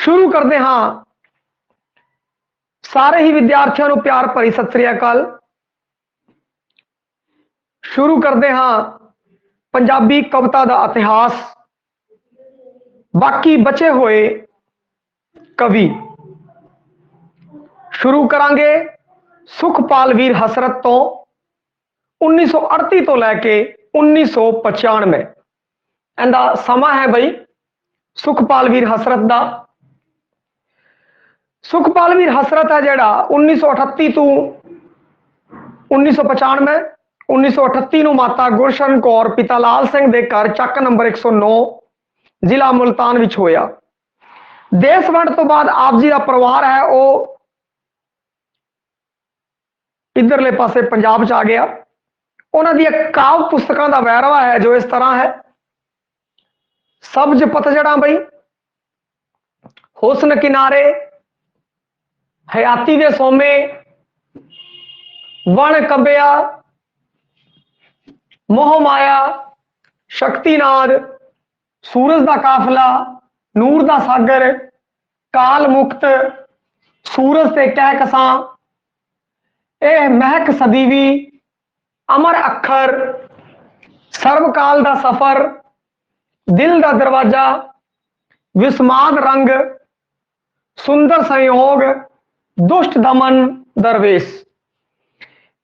शुरू करते हाँ सारे ही विद्यार्थियों को प्यार भरी सत श्री अकाल। शुरू करते हाँ पंजाबी कविता का इतिहास, बाकी बचे हुए कवि। शुरू करांगे सुखपाल वीर हसरत तो 1938 तो लैके 1995 इनका समा है बई सुखपाल वीर हसरत का। सुखपाल वीर हसरत है जोड़ा 1938 तो 1995 1938 ਨੂੰ माता गुरशरण कौर पिता लाल सिंह के घर ਚੱਕ नंबर 109 जिला मुल्तान विच होया। देश वंड तो बाद आप जी का परिवार है वह इधरले पासे पंजाब च आ गया। उन्होंने काव्य पुस्तकों का वैरवा है जो इस तरह है। सब्ज पतझड़ा बई, हुस्न किनारे, हयाती दे सोमे, वण कंबिया, मोह माया, शक्तिनाद, सूरज का काफला, नूर का सागर, काल मुक्त, सूरज से कह कसा, ए महक सदीवी, अमर अखर, सर्वकाल का सफर, दिल का दरवाजा, विस्माद रंग, सुंदर संयोग, दुष्ट दमन दरवेश।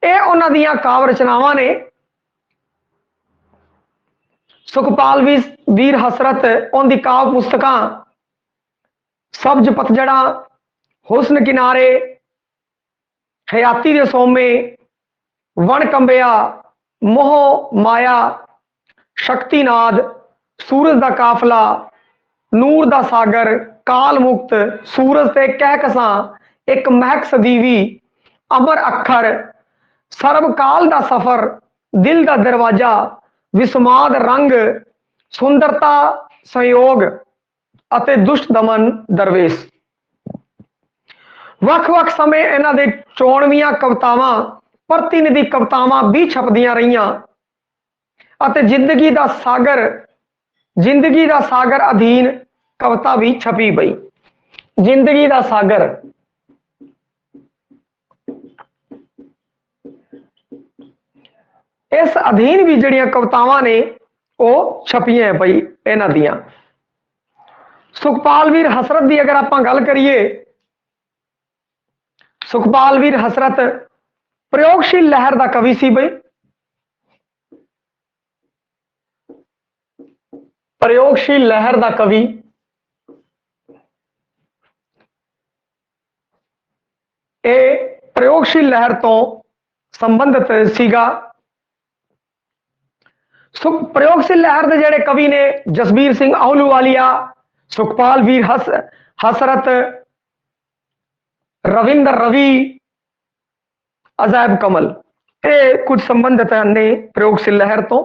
ये उन्होंने काव्य रचनावां ने। सुखपाल वीर हसरत उनकी काव्य पुस्तक सब्ज पतझड़ा, हुस्न किनारे, हयाती दे सोमे, वण कंबिया, मोह माया, शक्तिनाद, सूरज का काफला, नूर का सागर, काल मुक्त, सूरज से कह कसा, एक महक सदीवी, अमर अखर, सर्वकाल का सफर, दिल का दरवाजा, विस्माद रंग, सुंदरता संयोग अते दुष्ट दमन दरवेश। वख-वख समय इन्हां दे 94 कवितावां प्रतिनिधि कवितावां भी छपदियां रहियां अते जिंदगी का सागर अधीन कविता भी छपी बई। जिंदगी का सागर इस अधीन भी जड़ियां कवितावां ने वो छपियां बई इन्हां दियां। सुखपाल वीर हसरत की अगर आप गल करिए, सुखपाल वीर हसरत प्रयोगशील लहर का कवि सी बई। प्रयोगशील लहर का कवि ए प्रयोगशील लहर तो संबंधित सीगा। प्रयोगशील लहर के जेड़े कवि ने जसबीर सिंह आहलूवालिया, सुखपाल वीर हसरत, रविंदर रवि, अजैब कमल, ये कुछ संबंधित ने प्रयोगशील लहर तो।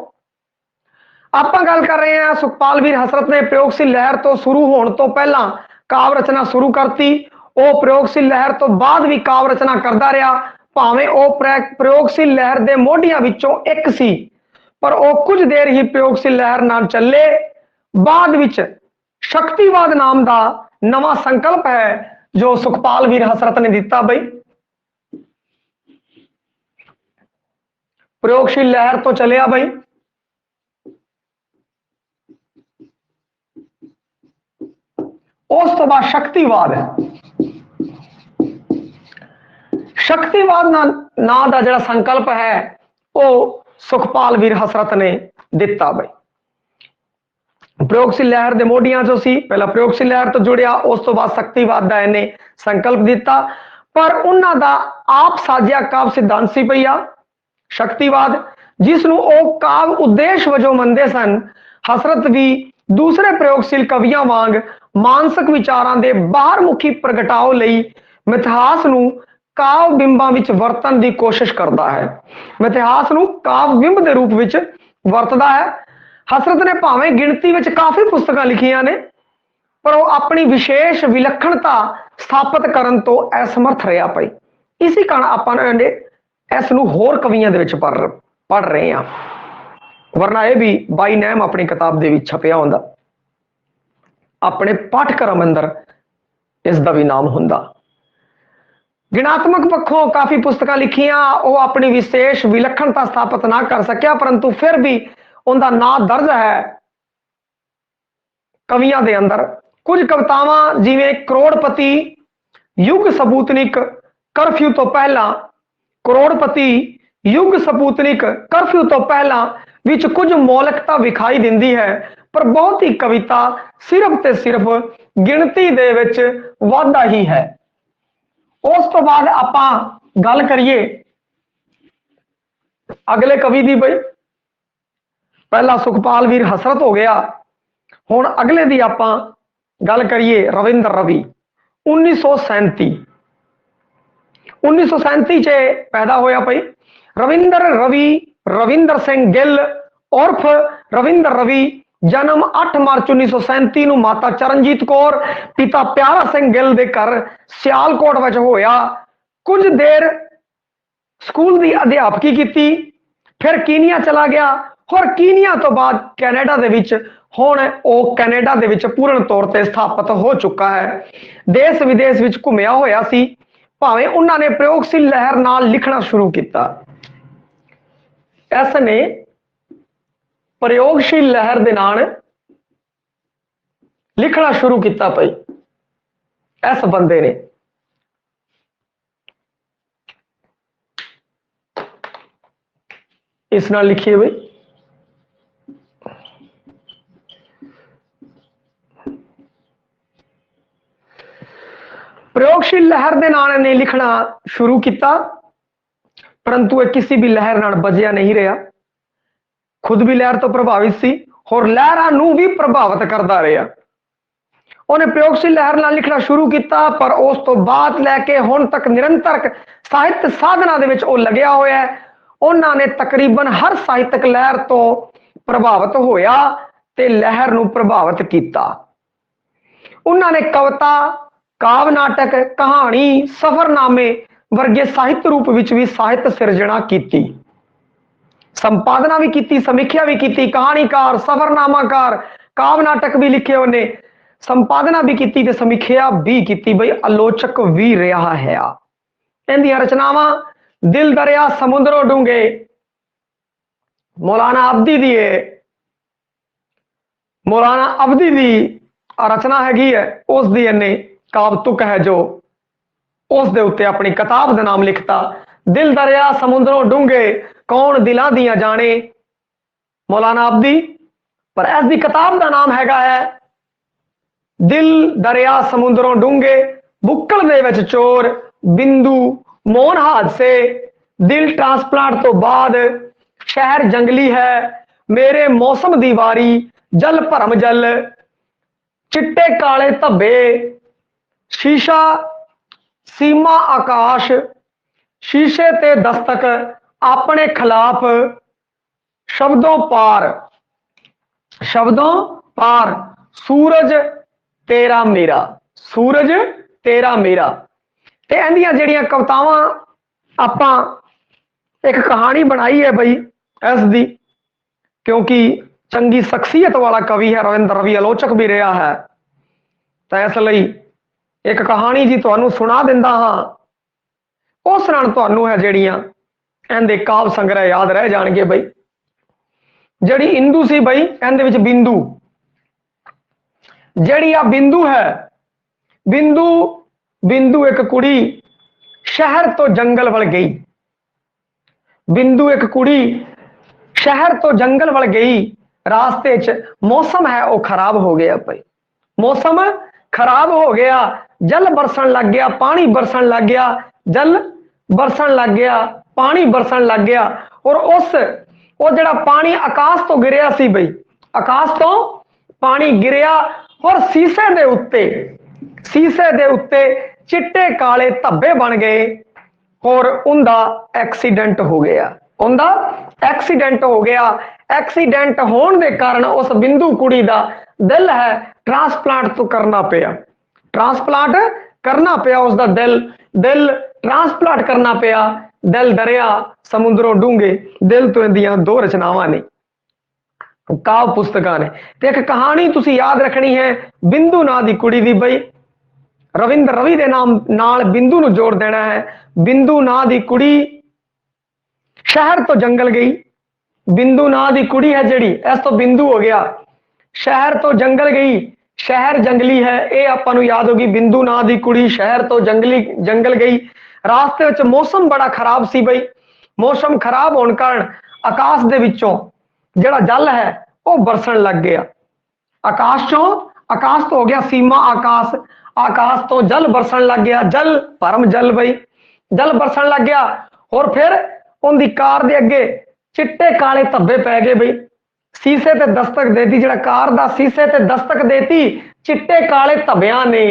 आप गल कर रहे हैं सुखपाल वीर हसरत ने प्रयोगशील लहर तो शुरू होने तो पहला काव्य रचना शुरू करती। वो प्रयोगशील लहर तो बाद भी काव्य रचना करता रहा, भावें वो प्रयोगशील लहर के मोढियां विचों एक सी, पर वो कुछ देर ही प्रयोगशील लहर नाल चले। बाद विच शक्तिवाद नाम का नवा संकल्प है जो सुखपाल वीर हसरत ने दिता बई। प्रयोगशील लहर तो चलिया बई, उस तो बाद शक्तिवाद है। शक्तिवाद ना दा जिहड़ा संकल्प है वो सुखपाल वीर हसरत ने दिता बई। प्रयोगशील लहर के मोढियां चो सी, पहला प्रयोगशील लहर तो जुड़िया, उस तो बाद शक्तिवाद का इन्हें संकल्प दिता। पर उन्हों का आप साजिया काव्य सिद्धांत सी पई आ शक्तिवाद, जिसनों वो काव्य उद्देश्य वजों मनते सन। हसरत भी दूसरे प्रयोगशील कवियां वांग मानसिक विचारां दे बाहरमुखी प्रगटाव लई मिथिहास नूं काव्य बिंबां विच वरतन की कोशिश करता है। मिथिहास नूं काव्य बिंब के रूप विच वरतदा है। हसरत ने भावें गिणती विच काफी पुस्तकां लिखियां ने, पर वो अपनी विशेष विलक्षणता स्थापित करन तो असमर्थ रहा पई। इसी कारण आपां इस नूं होर कवियां दे विच पढ़ रहे हैं, वरना यह भी बाई नैम अपनी किताब दे विच छपिया हुंदा। अपने पाठक्रम अंदर इसका भी नाम हुंदा। गिणात्मक पक्षों काफी पुस्तकां लिखियां, वह अपनी विशेष विलक्षणता स्थापित ना कर सकिया, परंतु फिर भी उनका नाम दर्ज है कवियां दे अंदर। कुछ कवितावां जिवें करोड़पति युग सपूतनिक करफ्यू तो पहला, करोड़पति युग सपूतनिक करफ्यू तो पहला विच कुछ मौलिकता विखाई दिंदी है, पर बहुत ही कविता सिर्फ ते सिर्फ गिणती दे विच वाधा ही है। उस तो बाद आपां गल करिए अगले कवि दी। बई पहला सुखपाल वीर हसरत हो गया, हुण अगले दी आपां गल करिए रविंद्र रवि। 1937 च पैदा होया पई रविंद्र रवि, रविंद्र सिंह गिल उर्फ रविंद्र रवि। जन्म 8 मार्च 1937 ਨੂੰ माता चरणजीत कौर पिता प्यारा सिंह गिल ਦੇ ਘਰ सियालकोट ਵਿੱਚ ਹੋਇਆ। कुछ देर स्कूल ਦੀ अध्यापकी की, फिर कीनिया चला गया और कीनिया तो बाद कैनेडा ਦੇ ਵਿੱਚ ਹੁਣ ਉਹ कैनेडा ਦੇ ਵਿੱਚ पूर्ण तौर ਤੇ ਸਥਾਪਿਤ ਹੋ ਚੁੱਕਾ है। देश विदेश ਵਿੱਚ ਘੁੰਮਿਆ ਹੋਇਆ ਸੀ, ਭਾਵੇਂ ਉਹਨਾਂ ਨੇ ਪ੍ਰਯੋਗਸ਼ੀਲ ਲਹਿਰ ਨਾਲ ਲਿਖਣਾ ਸ਼ੁਰੂ ਕੀਤਾ। ਇਸ ਨੇ प्रयोगशील लहर दे नाल लिखना शुरू किया पई इस बंदे ने। इस नाल लिखिए बई प्रयोगशील लहर दे नाल ने लिखना शुरू किया, परंतु यह किसी भी लहर नाल बजिया नहीं रहा। खुद भी लहर तो प्रभावित सी और लहरां नूं भी प्रभावित करता रहा। उन्हें प्रयोगशील लहर नाल लिखना शुरू किया, पर उस तो बाद लैके हुण तक निरंतर साहित्य साधना दे विच ओह लग्या होया है। उन्होंने तकरीबन हर साहित्यक लहर तो प्रभावित होया ते लहर नूं प्रभावित किया। उन्होंने कविता, काव्य नाटक, कहानी, सफरनामे वर्गे साहित्य रूप विच भी साहित्य सिरजना की, संपादना भी की, समीक्षा भी की, कहानीकार, सफरनामाकार, काव्य नाटक भी लिखे उन्हें, संपादना भी की, समीक्षा भी की। बई आलोचक भी रहा है। इनदियां रचनावां दिल दरिया समुद्रों डूंगे मौलाना अब्दी दी है। मौलाना अब्दी दी रचना हैगी है, उस दी इन्हें काव्य तुक है जो उस दे उत्ते अपनी किताब का नाम लिखता, दिल दरिया समुद्रों डूंगे कौन दिलां दियां जाने, मौलाना अब्दी। पर इस दी किताब का नाम हैगा है दिल दरिया समुद्रों डूंगे, बुक्कल दे विच चोर, बिंदु, मौन हादसे, दिल ट्रांसप्लांट तो बाद, शहर जंगली है, मेरे मौसम दी वारी, जल भरम जल, चिट्टे काले धब्बे, शीशा, सीमा आकाश, शीशे ते दस्तक, अपने खिलाफ, शब्दों पार, शब्दों पार, सूरज तेरा मेरा, सूरज तेरा मेरा। ते इहदियां जिहड़ियां कवितावां आपां एक कहानी बनाई है बई इस दी, क्योंकि चंगी शख्सियत वाला कवि है रविंद्र रवि, आलोचक भी रहा है। तो इसलिए एक कहानी जी तुहानूं सुना दिंदा हां, उस नाल तुहानूं है जिहड़ियां इहदे काव्य संग्रह याद रह जाणगे। बई जिहड़ी इंदू सी बई इहदे विच बिंदु, जिहड़ी आ बिंदु है, बिंदु बिंदु एक कुड़ी शहर तो जंगल वल गई, बिंदु एक कुड़ी शहर तो जंगल वल गई, रास्ते च मौसम है वो खराब हो गया। भाई मौसम खराब हो गया, जल बरसन लग गया, पानी बरसन लग गया, जल बरसन लग गया, पानी बरसन लग गया। और उस वो जड़ा पानी आकाश तो गिरिया सी बई, आकाश तो पानी गिरिया और शीशे दे उत्ते, शीशे दे उत्ते चिट्टे काले धब्बे बन गए और उनका एक्सीडेंट हो गया, उनका एक्सीडेंट हो गया। एक्सीडेंट होने के कारण उस बिंदु कुड़ी का दिल है ट्रांसप्लांट तो करना पिया, ट्रांसप्लांट करना पिया उसका दिल, दिल ट्रांसप्लांट करना पिया। दिल दरिया समुद्रों डूंगे, दिल तो इंदियां दो रचनावां ने, काव्य पुस्तकां ने। ते एक कहानी तुसी याद रखनी है बिंदु नां दी कुड़ी दी। बई रविंद्र रवि के नाम नाल बिंदु ਨੂੰ जोड़ देना है। बिंदु ना दी कुड़ी शहर तो जंगल गई। बिंदु ना दी कुड़ी है जिहड़ी, इस तो बिंदु हो गया, शहर तो जंगल गई, शहर जंगली है, ये आपां नूं याद होगी। बिंदु ना दी कुड़ी शहर तो जंगल गई। रास्ते विच मौसम बड़ा खराब सी बई। मौसम खराब होने कारण आकाश दे विचों जिहड़ा जल है वो बरसन लग गया। आकाश तो हो गया सीमा आकाश, आकाश तो जल बरसन लग गया। जल परम जल बई, जल बरसन लग गया। और फिर उनकी कार दे अगे चिट्टे काले धब्बे पै गए बई। शीशे ते दस्तक देती, जिहड़ा कार दा शीशे ते दस्तक देती चिट्टे काले धब्बियां ने।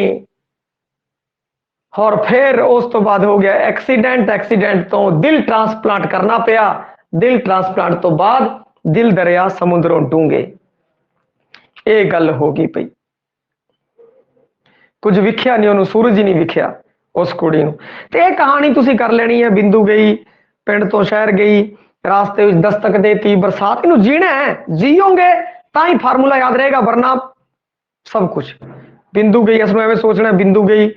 और फिर उस तो बाद हो गया एक्सीडेंट। एक्सीडेंट तो दिल ट्रांसप्लांट करना पिया। दिल ट्रांसप्लांट तो बाद दिल दरिया समुद्रों डूंगे। ये गल हो गई पई। कुछ विख्या नहीं, उन्होंने सूरज ही नहीं विख्या उस कुड़ी नूं। ते ये कहानी तुसी कर लेनी है। बिंदु गई पिंड तो शहर गई, रास्ते में दस्तक देती बरसात। इनू जीना है, जियोगे ता ही फार्मूला याद रहेगा, वरना सब कुछ। बिंदु गई, इसमें एवं सोचना, बिंदु गई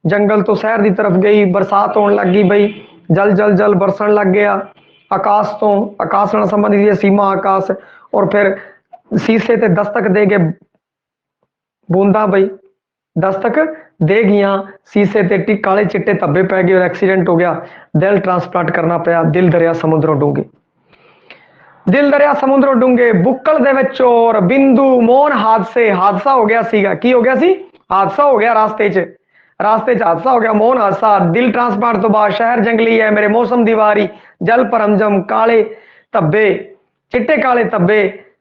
जंगल तो शहर की तरफ गई, बरसात होने लग गई बई, जल जल जल बरसन लग गया। आकाश तो आकाश नाल संबंधित है सीमा आकाश। और फिर शीशे ते दस्तक दे गए बूंदा बई, दस्तक दे गया शीशे ते काले चिट्टे धब्बे पै गए और एक्सीडेंट हो गया। दिल ट्रांसप्लांट करना पाया। दिल दरिया समुद्रों डूंगे, दिल दरिया समुद्रों डूंगे। बुक्कल दे विच और बिंदु मोहन हादसा हो गया सीगा। की हो गया सी? हादसा हो गया रास्ते च हादसा हो गया, मोहन हादसा। दिल ट्रांसप्लांट तो बाद शहर जंगली है, मेरे मौसम दीवारी, जल परमजम, काले धब्बे, चिट्टे काले धब्बे,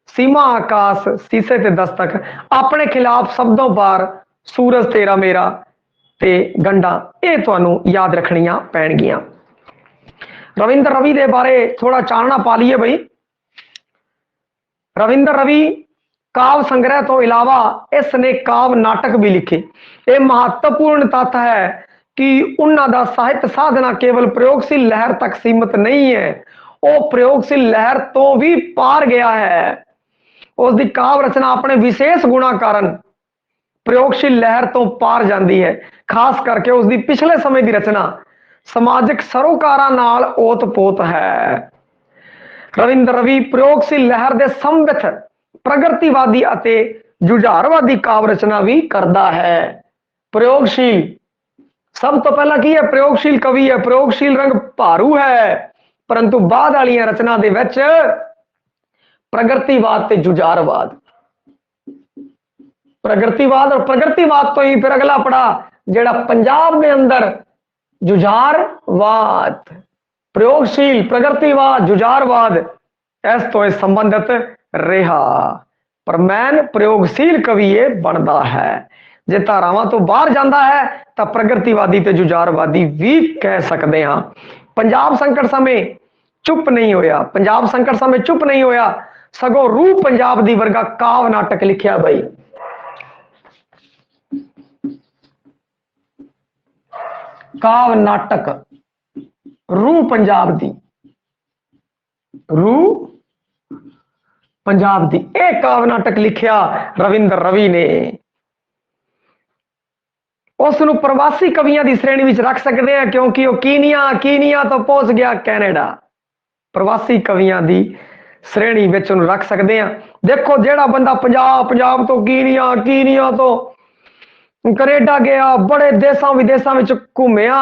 सीमा आकाश, शीशे ते दस्तक, अपने खिलाफ शब्दों पार, सूरज तेरा मेरा ते गंडा। ये तुहानू याद रखनियां पैणगियां। रविंद्र रवि दे बारे थोड़ा चानना पा लीए बई। रविंद्र रवि काव्य संग्रह तो इलावा इसने काव्य नाटक भी लिखे। यह महत्वपूर्ण तथ्य है कि उन्हां दा साहित्य साधना केवल प्रयोगशील लहर तक सीमित नहीं है, वो प्रयोगशील लहर तो भी पार गया है। उसकी काव्य रचना अपने विशेष गुणा कारण प्रयोगशील लहर तो पार जाती है। खास करके उसकी पिछले समय की रचना समाजिक सरोकारां नाल ओत-पोत है। रविंद्र रवि प्रयोगशील लहर दे संवित प्रगतिवादी अते जुझारवादी काव्य रचना भी करता है। प्रयोगशील सब तो पहला की है, प्रयोगशील कवि है, प्रयोगशील रंग भारू है, परंतु बाद वाली रचना दे विच प्रगतिवाद ते जुझारवाद, प्रगतिवाद और प्रगतिवाद तो ही फिर अगला पड़ा जेड़ा पंजाब के अंदर जुझारवाद, प्रयोगशील, प्रगतिवाद, जुझारवाद इस तो संबंधित रहा। पर मैन प्रयोगशील कवि ये बनता है। जे धारावां तो बाहर जाता है तो प्रगतिवादी ते जुझारवादी भी कह सकते हैं। पंजाब संकट समय चुप नहीं होया, पंजाब संकट समय चुप नहीं होया, सगों रूह पंजाब दी वर्गा काव्य नाटक लिखिया बई। काव्य नाटक रूह पंजाब दी, रूह पंजाब दी, एक काव्य नाटक लिखिया रविंद्र रवि ने। उसनूं प्रवासी कवियां की श्रेणी में रख सकते हैं, क्योंकि वह कीनिया तो पहुंच गया कैनेडा। प्रवासी कवियां की श्रेणी में रख सकते हैं। देखो जेड़ा बंदा पंजाब तो कीनिया तो कनेडा गया, बड़े देशों विदेशों में घूमिया,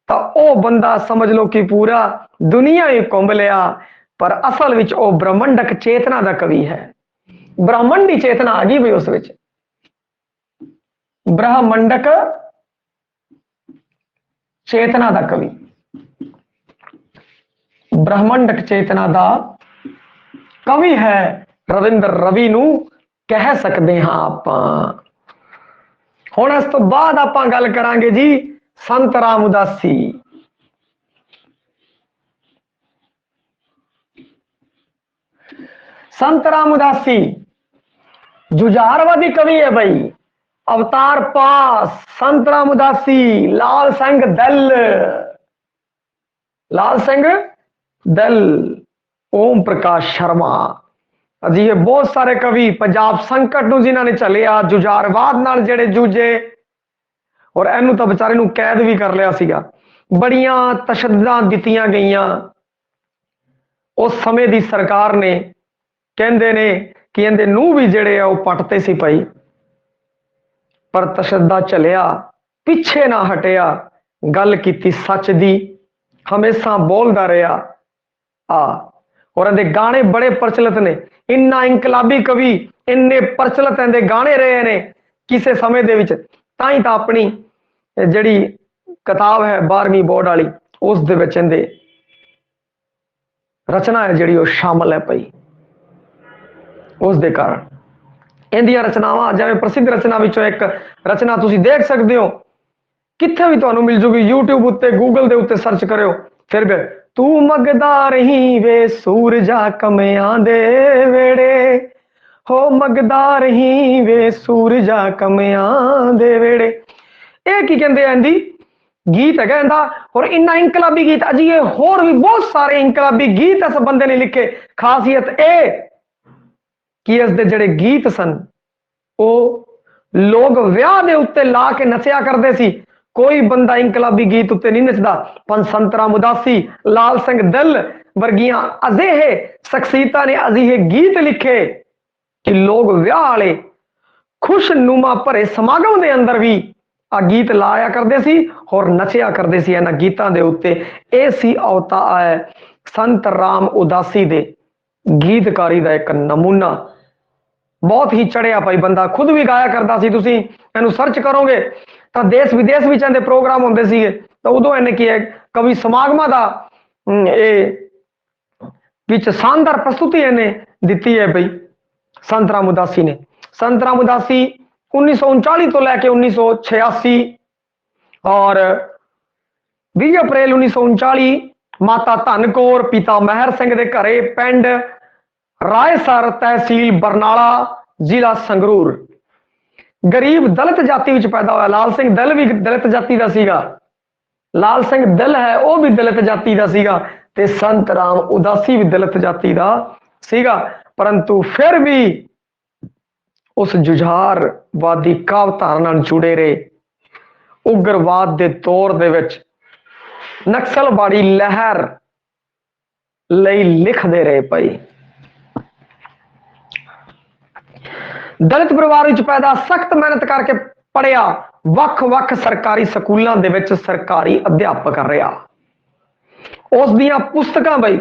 तो वह बंदा समझ लो कि पूरा दुनिया ही घूम लिया। पर असल विच वह ब्रह्मंडक चेतना का कवि है। ब्रह्मंडी चेतना आ गई भी उस विच, ब्रह्मंडक चेतना का कवि, ब्रह्मंडक चेतना का कवि है। रविंद्र रवि नूं कह सकते हैं आप। हुण इस तो बाद आप गल करांगे जी संत राम उदासी। संत राम उदासी जुझारवादी कवि है भाई। अवतार पास, संत राम उदासी, लाल सिंह दल, लाल सिंह दल, ओम प्रकाश शर्मा, अजी ये बहुत सारे कवि पंजाब संकट नूं जिन्हां ने झलिया, जुझारवाद नाल जेड़े जूझे, और ਇਹਨੂੰ ਤਾਂ ਵਿਚਾਰੇ ਨੂੰ ਕੈਦ ਵੀ ਕਰ ਲਿਆ ਸੀਗਾ। ਬੜੀਆਂ ਤਸ਼ੱਦਦਾਂ ਦਿੱਤੀਆਂ ਗਈਆਂ ਉਸ ਸਮੇਂ ਦੀ ਸਰਕਾਰ ਨੇ। ਕਹਿੰਦੇ ਨੇ ਕਿ ਇਹਦੇ ਨੂੰ ਵੀ ਜਿਹੜੇ ਆ ਉਹ ਪੱਟਤੇ ਸੀ ਭਾਈ, ਪਰ ਤਸ਼ੱਦਦ ਚੱਲਿਆ, ਪਿੱਛੇ ਨਾ ਹਟਿਆ, ਗੱਲ ਕੀਤੀ ਸੱਚ ਦੀ, ਹਮੇਸ਼ਾ ਬੋਲਦਾ ਰਿਹਾ। और ਇਹਦੇ गाने बड़े प्रचलित ने। इन्ना इंकलाबी कवि, इन्ने प्रचलित ਇਹਦੇ गाने रहे ने किसी समय ਦੇ ਵਿੱਚ। ਤਾਂ ਹੀ ਤਾਂ ਆਪਣੀ ਜਿਹੜੀ किताब है 12वीं बोर्ड वाली उस ਦੇ ਵਿੱਚ ਇਹਦੇ रचना है ਜਿਹੜੀ ਉਹ शामिल है भाई। उस ਦੇ ਕਾਰਨ ਇਹਦੀਆਂ ਰਚਨਾਵਾਂ, ਜਿਵੇਂ ਪ੍ਰਸਿੱਧ ਰਚਨਾ ਵਿੱਚੋਂ ਇੱਕ ਰਚਨਾ ਤੁਸੀਂ ਦੇਖ ਸਕਦੇ ਹੋ, ਕਿੱਥੇ ਵੀ ਤੁਹਾਨੂੰ ਮਿਲ ਜੂਗੀ, YouTube ਉੱਤੇ, Google ਦੇ ਉੱਤੇ ਸਰਚ ਕਰਿਓ। ਫਿਰ ਵੀ ਤੂੰ ਮੰਗਦਾ ਰਹੀ ਵੇ ਸੂਰਜਾ ਕਮਿਆਂ ਦੇ ਵੇੜੇ, ਹੋ ਮੰਗਦਾ ਰਹੀ ਵੇ ਸੂਰਜਾ ਕਮਿਆਂ ਦੇ ਵੇੜੇ। ਇਹ ਕੀ ਕਹਿੰਦੇ ਆ, ਇਹਦੀ ਗੀਤ ਹੈਗਾ ਇਹਦਾ। और इन्ना इनकलाबी गीत अजिए होर भी बहुत सारे इनकलाबी गीत इस बंदे ने लिखे। खासियत ए कि इसके ਜਿਹੜੇ गीत सन ਉਹ लोग ਵਿਆਹ ਦੇ ਉੱਤੇ ਲਾ ਕੇ ਨੱਚਿਆ ਕਰਦੇ ਸੀ। कोई बंदा इनकलाबी गीत उत्ते नहीं नचदा। पर संत राम उदासी, लाल सिंह दिल वर्गियां अजिहे शख्सियतां ने अजिहे गीत लिखे कि लोग विआह वाले खुशनुमा भरे समागम के अंदर भी आ गीत लाया करते सी और नचिया करते सी इन्हां गीतां दे उत्ते। इह सी अवतार है संत राम उदासी दे गीतकारी दा एक नमूना। बहुत ही चढ़िया भाई बंदा, खुद भी गाया करता सी। तुसीं इहनूं सर्च करोगे तो देश विदेश भी इहदे प्रोग्राम होंदे सीगे। तो उदों इन्हें की है कवि समागमां दा विच शानदार प्रस्तुति इन्हें दिती है भाई संत राम उदासी ने। संत राम उदासी 1939 तो लैके 1986 और 20 अप्रैल 1939 माता धन कौर पिता महर सिंह के घरे पिंड रायसर तहसील बरनाला जिला संगरूर गरीब दलित जाति विच पैदा होया। लाल सिंह दिल भी दलित जाति का सीगा, लाल सिंह दिल है वो भी दलित जाति का सीगा, ते संत राम उदासी भी दलित जाति का सीगा। परंतु फिर भी उस जुझारवादी कावधारा नाल जुड़े रहे। उग्रवाद के दौर दे विच नक्सलवाड़ी लहर लई लिखते रहे भाई। दलित परिवार विच पैदा, सख्त मेहनत करके पढ़िया, वख-वख सरकारी स्कूलों दे विच सरकारी अध्यापक रहा। उस दियां पुस्तकां बई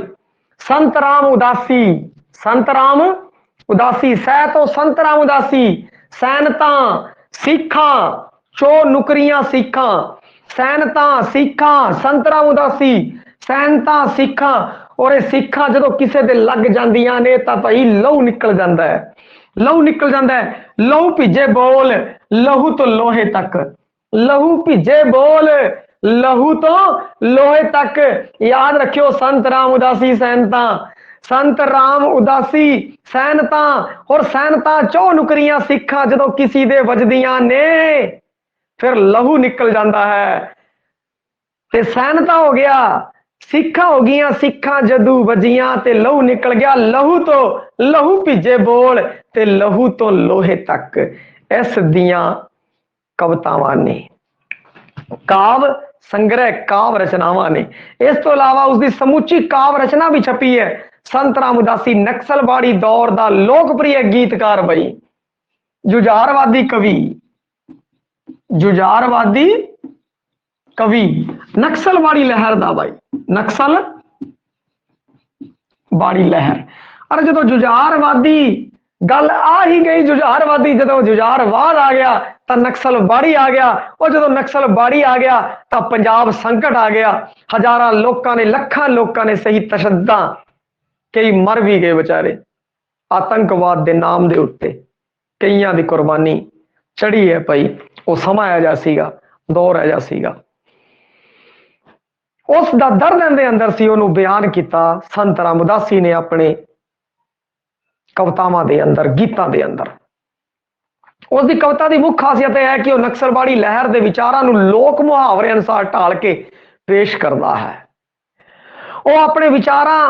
संत राम उदासी, संत राम उदासी सह तो संत राम उदासी, सैनतां सिखां चो नुकरियां सिखां, सैनतां सिखां संत राम उदासी, सैनतां सिखां। और सिखां जदों किसे दे लग जांदियां ने तां भाई लहू निकल जांदा है, लहू निकल जाता है। लहू भिजे बोल लहू तो लोहे तक, लहू भिजे बोल लहू तो लोहे तक। याद रखियो संत राम उदासी सैनता, संत राम उदासी सैनता और सैनता चो नुकरियां सिखा जदों किसी दे वजदियां ने फिर लहू निकल जाता है। ते सैनता हो गया, सिखा हो गई, सिखा जदू वजियां ते लहू निकल गया। लहू तो लहू भिजे बोल ते लहू तो लोहे तक। इस दियां कवितावां ने, काव संग्रह काव रचनावां ने। इस तो इलावा उसकी समूची काव रचना भी छपी है। संत राम उदासी नक्सलवाड़ी दौर का लोकप्रिय गीतकार बई, जुझारवादी कवि, जुझारवादी कवि, नक्सलवाड़ी लहर दा भाई, नक्सल बाड़ी लहर। अरे जो जुझारवादी गल आ ही गई, जुझारवादी जो जुझारवाद आ गया तो नक्सलवाड़ी आ गया, और जो नक्सलवाड़ी आ गया तो पंजाब संकट आ गया। हजारां लोगों ने, लखां लोगों ने सही तशद्दा, कई मर भी गए बेचारे आतंकवाद के नाम के उत्ते, कईयां दी कुर्बानी चढ़ी है भाई। वो समा आ जा सीगा, दौर आ जा सीगा। उस दा दर्द दे अंदर सी उन्होंने बयान किया संत राम उदासी ने अपने कवितावां दे अंदर, गीतां दे अंदर। उसकी कविता की मुख्य खासियत यह है कि वह नक्सलवाड़ी लहर के विचारों को लोक मुहावरे अनुसार ढाल के पेश करता है। वह अपने विचारों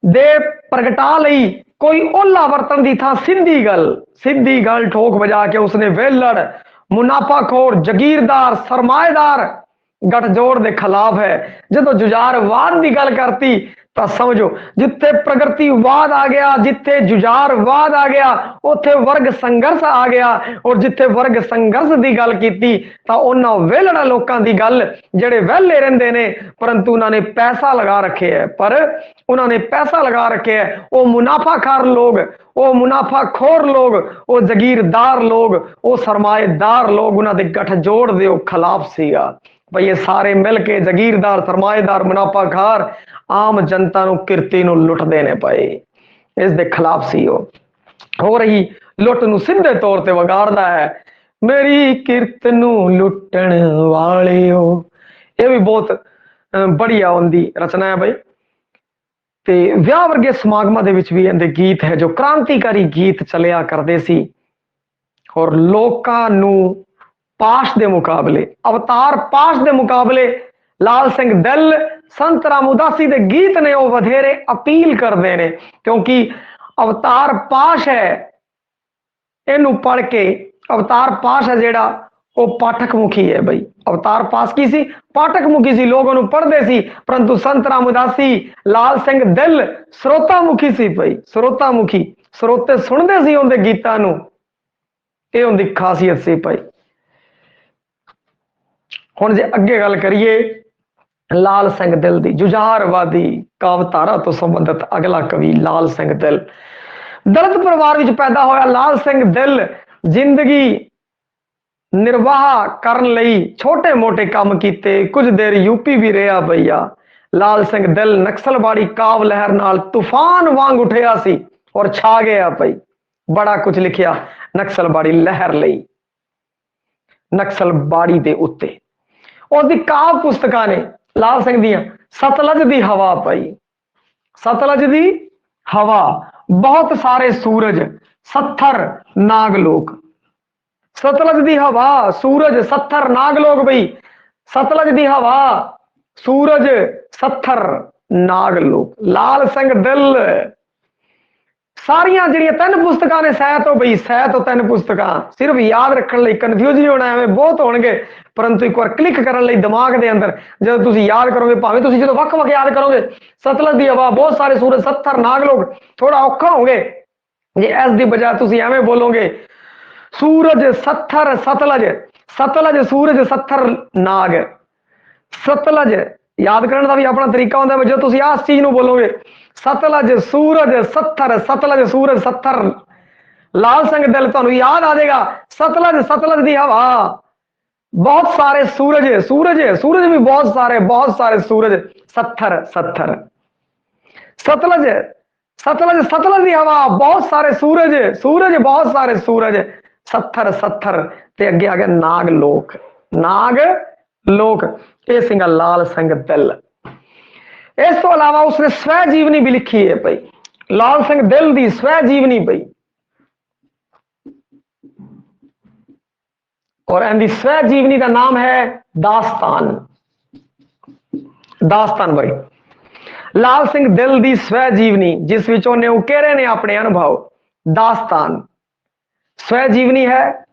दे प्रगटा लई कोई ओला वरतन की थां सीधी गल ठोक बजा के उसने वेलड़ ਮੁਨਾਫਾਖੋਰ ਜਗੀਰਦਾਰ ਸਰਮਾਏਦਾਰ ਗਠਜੋੜ ਦੇ ਖਿਲਾਫ ਹੈ। ਜਦੋਂ ਜੁਝਾਰਵਾਦ ਦੀ ਗੱਲ ਕਰਤੀ ਤਾਂ ਸਮਝੋ ਜਿੱਥੇ ਪ੍ਰਗਤੀਵਾਦ ਆ ਗਿਆ, ਜਿੱਥੇ ਜੁਝਾਰਵਾਦ ਆ ਗਿਆ, ਉੱਥੇ ਵਰਗ ਸੰਘਰਸ਼ ਆ ਗਿਆ। ਔਰ ਜਿੱਥੇ ਵਰਗ ਸੰਘਰਸ਼ ਦੀ ਗੱਲ ਕੀਤੀ ਤਾਂ ਉਹਨਾਂ ਵਿਹਲੜਾ ਲੋਕਾਂ ਦੀ ਗੱਲ ਜਿਹੜੇ ਵਿਹਲੇ ਰਹਿੰਦੇ ਨੇ ਪਰੰਤੂ ਉਹਨਾਂ ਨੇ ਪੈਸਾ ਲਗਾ ਰੱਖੇ ਹੈ। ਪਰ ਉਹਨਾਂ ਨੇ ਪੈਸਾ ਲਗਾ ਰੱਖਿਆ ਹੈ ਉਹ ਮੁਨਾਫਾਖੋਰ ਲੋਕ, ਉਹ ਮੁਨਾਫਾਖੋਰ ਲੋਕ, ਉਹ ਜਗੀਰਦਾਰ ਲੋਕ, ਉਹ ਸਰਮਾਏਦਾਰ ਲੋਕ ਉਹਨਾਂ ਦੇ ਗਠਜੋੜ ਦੇ ਖਿਲਾਫ ਸੀਗਾ। ਭਈ ਇਹ ਸਾਰੇ ਮਿਲ ਕੇ ਜਗੀਰਦਾਰ, ਸਰਮਾਏਦਾਰ, ਮੁਨਾਫਾਖੋਰ ਆਮ ਜਨਤਾ ਨੂੰ ਕਿਰਤੀ ਨੂੰ ਲੁੱਟਦੇ ਨੇ ਪਏ। ਇਸ ਦੇ ਖਿਲਾਫ ਸੀ ਉਹ। ਹੋ ਰਹੀ ਲੁੱਟ ਨੂੰ ਸਿੱਧੇ ਤੌਰ ਤੇ ਵਿਗਾੜਦਾ ਹੈ, ਮੇਰੀ ਕਿਰਤ ਨੂੰ ਲੁੱਟਣ ਵਾਲਿਓ। ਇਹ ਵੀ ਬਹੁਤ ਬੜੀਆ ਹੁੰਦੀ ਰਚਨਾ ਹੈ ਬਈ। ਤੇ ਵਿਆਹ ਵਰਗੇ ਸਮਾਗਮਾਂ ਦੇ ਵਿੱਚ ਵੀ ਇਹਦੇ ਗੀਤ ਹੈ ਜੋ ਕ੍ਰਾਂਤੀਕਾਰੀ ਗੀਤ ਚੱਲਿਆ ਕਰਦੇ ਸੀ। ਔਰ ਲੋਕਾਂ ਨੂੰ ਪਾਸ਼ ਦੇ ਮੁਕਾਬਲੇ, ਅਵਤਾਰ ਪਾਸ਼ ਦੇ ਮੁਕਾਬਲੇ ਲਾਲ ਸਿੰਘ ਦਿਲ, ਸੰਤ ਰਾਮ ਉਦਾਸੀ ਦੇ ਗੀਤ ਨੇ ਉਹ ਵਧੇਰੇ ਅਪੀਲ ਕਰਦੇ ਨੇ ਕਿਉਂਕਿ ਅਵਤਾਰ ਪਾਸ਼ ਹੈ। ਇਹਨੂੰ ਪੜ੍ਹ ਕੇ ਅਵਤਾਰ ਪਾਸ਼ ਹੈ ਜਿਹੜਾ ਉਹ ਪਾਠਕ ਮੁਖੀ ਹੈ ਬਈ। ਅਵਤਾਰ ਪਾਸ ਕੀ ਸੀ? ਪਾਠਕ ਮੁਖੀ ਸੀ, ਲੋਕ ਉਹਨੂੰ ਪੜ੍ਹਦੇ ਸੀ। ਪਰੰਤੂ ਸੰਤ ਰਾਮ ਉਦਾਸੀ, ਲਾਲ ਸਿੰਘ ਦਿਲ ਸਰੋਤਾ ਮੁਖੀ ਸੀ ਬਈ। ਸਰੋਤਾ ਮੁਖੀ, ਸਰੋਤੇ ਸੁਣਦੇ ਸੀ ਉਹਦੇ ਗੀਤਾਂ ਨੂੰ। ਇਹ ਉਹਦੀ ਖਾਸੀਅਤ ਸੀ ਭਾਈ। ਹੁਣ ਜੇ ਅੱਗੇ ਗੱਲ ਕਰੀਏ ਲਾਲ ਸਿੰਘ ਦਿਲ ਦੀ, ਜੁਝਾਰਵਾਦੀ ਕਾਵਧਾਰਾ ਤੋਂ ਸੰਬੰਧਿਤ ਅਗਲਾ ਕਵੀ ਲਾਲ ਸਿੰਘ ਦਿਲ। ਦਲਿਤ ਪਰਿਵਾਰ ਵਿੱਚ ਪੈਦਾ ਹੋਇਆ ਲਾਲ ਸਿੰਘ ਦਿਲ ਜ਼ਿੰਦਗੀ ਨਿਰਵਾਹ ਕਰਨ ਲਈ ਛੋਟੇ ਮੋਟੇ ਕੰਮ ਕੀਤੇ। ਕੁਝ ਦੇਰ ਯੂਪੀ ਵੀ ਰਿਹਾ ਭਈਆ। ਲਾਲ ਸਿੰਘ ਦਿਲ ਨਕਸਲਬਾੜੀ ਕਾਵ ਲਹਿਰ ਨਾਲ ਤੂਫਾਨ ਵਾਂਗ ਉੱਠਿਆ ਸੀ ਔਰ ਛਾ ਗਿਆ ਭਾਈ। ਬੜਾ ਕੁਝ ਲਿਖਿਆ ਨਕਸਲਬਾੜੀ ਲਹਿਰ ਲਈ, ਨਕਸਲਬਾੜੀ ਦੇ ਉੱਤੇ। ਉਹਦੀ ਕਾਵ ਪੁਸਤਕਾਂ ਨੇ ਲਾਲ ਸਿੰਘ ਦੀਆਂ। ਸਤਲਜ ਦੀ ਹਵਾ ਭਾਈ, ਸਤਲਜ ਦੀ ਹਵਾ, ਬਹੁਤ ਸਾਰੇ ਸੂਰਜ, 70 ਨਾਗਲੋਕ। ਸਤਲਜ ਦੀ ਹਵਾ, ਸੂਰਜ, 70 ਨਾਗਲੋਕ ਬਈ। ਸਤਲਜ ਦੀ ਹਵਾ, ਸੂਰਜ, 70 ਨਾਗਲੋਕ। ਲਾਲ ਸਿੰਘ ਦਿਲ ਸਾਰੀਆਂ ਜਿਹੜੀਆਂ 3 ਪੁਸਤਕਾਂ ਨੇ ਸਹਿ ਤੋਂ ਬਈ, ਸਹਿ ਤੋਂ 3 ਪੁਸਤਕਾਂ। ਸਿਰਫ ਯਾਦ ਰੱਖਣ ਲਈ ਕਨਫਿਊਜ਼ ਨਹੀਂ ਹੋਣਾ, ਐਵੇਂ ਬਹੁਤ ਹੋਣਗੇ ਪਰੰਤੂ ਇੱਕ ਵਾਰ ਕਲਿੱਕ ਕਰਨ ਲਈ ਦਿਮਾਗ ਦੇ ਅੰਦਰ ਜਦੋਂ ਤੁਸੀਂ ਯਾਦ ਕਰੋਗੇ, ਭਾਵੇਂ ਤੁਸੀਂ ਜਦੋਂ ਵੱਖ-ਵੱਖ ਯਾਦ ਕਰੋਗੇ, ਸਤਲਜ ਦੀ ਹਵਾ, ਬਹੁਤ ਸਾਰੇ ਸੂਰਜ, 70 ਨਾਗਲੋਕ, ਥੋੜਾ ਔਖਾ ਹੋਗੇ ਜੇ ਇਸ ਦੀ ਬਜਾਏ ਤੁਸੀਂ ਐਵੇਂ ਬੋਲੋਗੇ ਸੂਰਜ 70 ਸਤਲਜ, ਸਤਲਜ ਸੂਰਜ 70 ਨਾਗ। ਸਤਲਜ ਯਾਦ ਕਰਨ ਦਾ ਵੀ ਆਪਣਾ ਤਰੀਕਾ ਹੁੰਦਾ ਹੈ। ਜਦੋਂ ਤੁਸੀਂ ਆਹ ਚੀਜ਼ ਨੂੰ ਬੋਲੋਗੇ ਸਤਲਜ ਸੂਰਜ 70, ਸਤਲਜ ਸੂਰਜ 70, ਲਾਲ ਸਿੰਘ ਦਿਲ ਤੁਹਾਨੂੰ ਯਾਦ ਆ ਜਾਏਗਾ। ਸਤਲਜ, ਸਤਲਜ ਦੀ ਹਵਾ, ਬਹੁਤ ਸਾਰੇ ਸੂਰਜ, ਸੂਰਜ ਸੂਰਜ ਵੀ ਬਹੁਤ ਸਾਰੇ ਸੂਰਜ, 70 70। ਸਤਲਜ, ਸਤਲਜ, ਸਤਲਜ ਦੀ ਹਵਾ, ਬਹੁਤ ਸਾਰੇ ਸੂਰਜ, ਸੂਰਜ ਬਹੁਤ ਸਾਰੇ ਸੂਰਜ, 70 70। ਤੇ ਅੱਗੇ ਆ ਗਿਆ ਨਾਗ ਲੋਕ, ਨਾਗ ਲੋਕ। ਇਹ ਸੀਗਾ ਲਾਲ ਸਿੰਘ ਦਿਲ। ਇਸ ਤੋਂ ਇਲਾਵਾ ਉਸਨੇ ਸਵੈ ਜੀਵਨੀ ਵੀ ਲਿਖੀ ਹੈ ਭਾਈ। ਲਾਲ ਸਿੰਘ ਦਿਲ ਦੀ ਸਵੈ ਜੀਵਨੀ ਭਾਈ। ਔਰ ਇਹਦੀ ਸਵੈ ਜੀਵਨੀ ਦਾ ਨਾਮ ਹੈ ਦਾਸਤਾਨ। ਦਾਸਤਾਨ ਭਾਈ ਲਾਲ ਸਿੰਘ ਦਿਲ ਦੀ ਸਵੈ ਜੀਵਨੀ, ਜਿਸ ਵਿੱਚ ਉਹਨੇ ਉਕੇਰੇ ਨੇ ਆਪਣੇ ਅਨੁਭਵ। ਦਾਸਤਾਨ ਸਵੈ ਜੀਵਨੀ ਹੈ,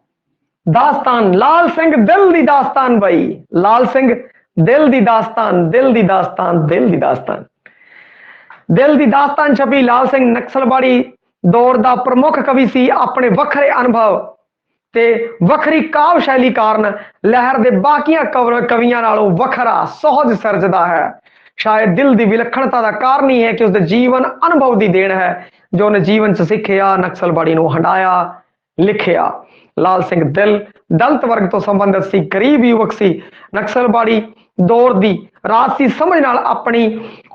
ਦਾਸਤਾਨ ਲਾਲ ਸਿੰਘ ਦਿਲ ਦੀ ਦਾਸਤਾਨ ਭਾਈ। ਲਾਲ ਸਿੰਘ ਦਿਲ ਦੀ ਦਾਸਤਾਨ, ਦਿਲ ਦੀ ਦਾਸਤਾਨ, ਦਿਲ ਦੀ ਦਾਸਤਾਨ, ਦਿਲ ਦੀ ਦਾਸਤਾਨ ਛਪੀ। ਲਾਲ ਸਿੰਘ ਨਕਸਲਬਾੜੀ ਦੌਰ ਦਾ ਪ੍ਰਮੁੱਖ ਕਵੀ ਸੀ। ਆਪਣੇ ਵੱਖਰੇ ਅਨੁਭਵ ਤੇ ਵੱਖਰੀ ਕਾਵ ਸ਼ੈਲੀ ਕਾਰਨ ਲਹਿਰ ਦੇ ਬਾਕੀਆਂ ਕਵੀਆਂ ਨਾਲੋਂ ਵੱਖਰਾ ਸਹਿਜ ਸਿਰਜਦਾ ਹੈ। ਸ਼ਾਇਦ ਦਿਲ ਦੀ ਵਿਲੱਖਣਤਾ ਦਾ ਕਾਰਨ ਹੀ ਹੈ ਕਿ ਉਸਦੇ ਜੀਵਨ ਅਨੁਭਵ ਦੀ ਦੇਣ ਹੈ ਜੋ ਉਹਨੇ ਜੀਵਨ 'ਚ ਸਿੱਖਿਆ, ਨਕਸਲਬਾੜੀ ਨੂੰ ਹੰਡਾਇਆ, ਲਿਖਿਆ। ਲਾਲ ਸਿੰਘ ਦਿਲ ਦਲਿਤ ਵਰਗ ਤੋਂ ਸੰਬੰਧਿਤ ਸੀ, ਗਰੀਬ ਯੁਵਕ ਸੀ। ਨਕਸਲਬਾੜੀ ਦੌਰ ਦੀ ਰਾਜਸੀ ਸਮਝ ਨਾਲ ਆਪਣੀ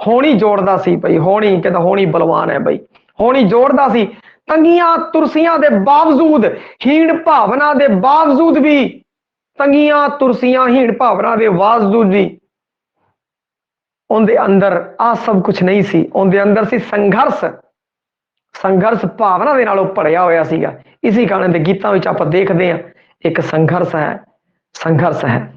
ਹੋਣੀ ਜੋੜਦਾ ਸੀ ਬਈ। ਹੋਣੀ ਕਹਿੰਦਾ, ਹੋਣੀ ਬਲਵਾਨ ਹੈ ਬਈ, ਹੋਣੀ ਜੋੜਦਾ ਸੀ। ਤੰਗੀਆਂ ਤੁਰਸੀਆਂ ਦੇ ਬਾਵਜੂਦ, ਹੀਣ ਭਾਵਨਾ ਦੇ ਬਾਵਜੂਦ ਵੀ, ਤੰਗੀਆਂ ਤੁਰਸੀਆਂ ਹੀਣ ਭਾਵਨਾ ਦੇ ਬਾਵਜੂਦ ਵੀ ਉਹਦੇ ਅੰਦਰ ਆ ਸਭ ਕੁਝ ਨਹੀਂ ਸੀ। ਉਹਦੇ ਅੰਦਰ ਸੀ ਸੰਘਰਸ਼। ਸੰਘਰਸ਼ ਭਾਵਨਾ ਦੇ ਨਾਲੋਂ ਭਰਿਆ ਹੋਇਆ ਸੀਗਾ। ਇਸੇ ਕਾਰਨ ਦੇ ਗੀਤਾਂ ਵਿੱਚ ਆਪਾਂ ਦੇਖਦੇ ਹਾਂ ਇੱਕ ਸੰਘਰਸ਼ ਹੈ, ਸੰਘਰਸ਼ ਹੈ।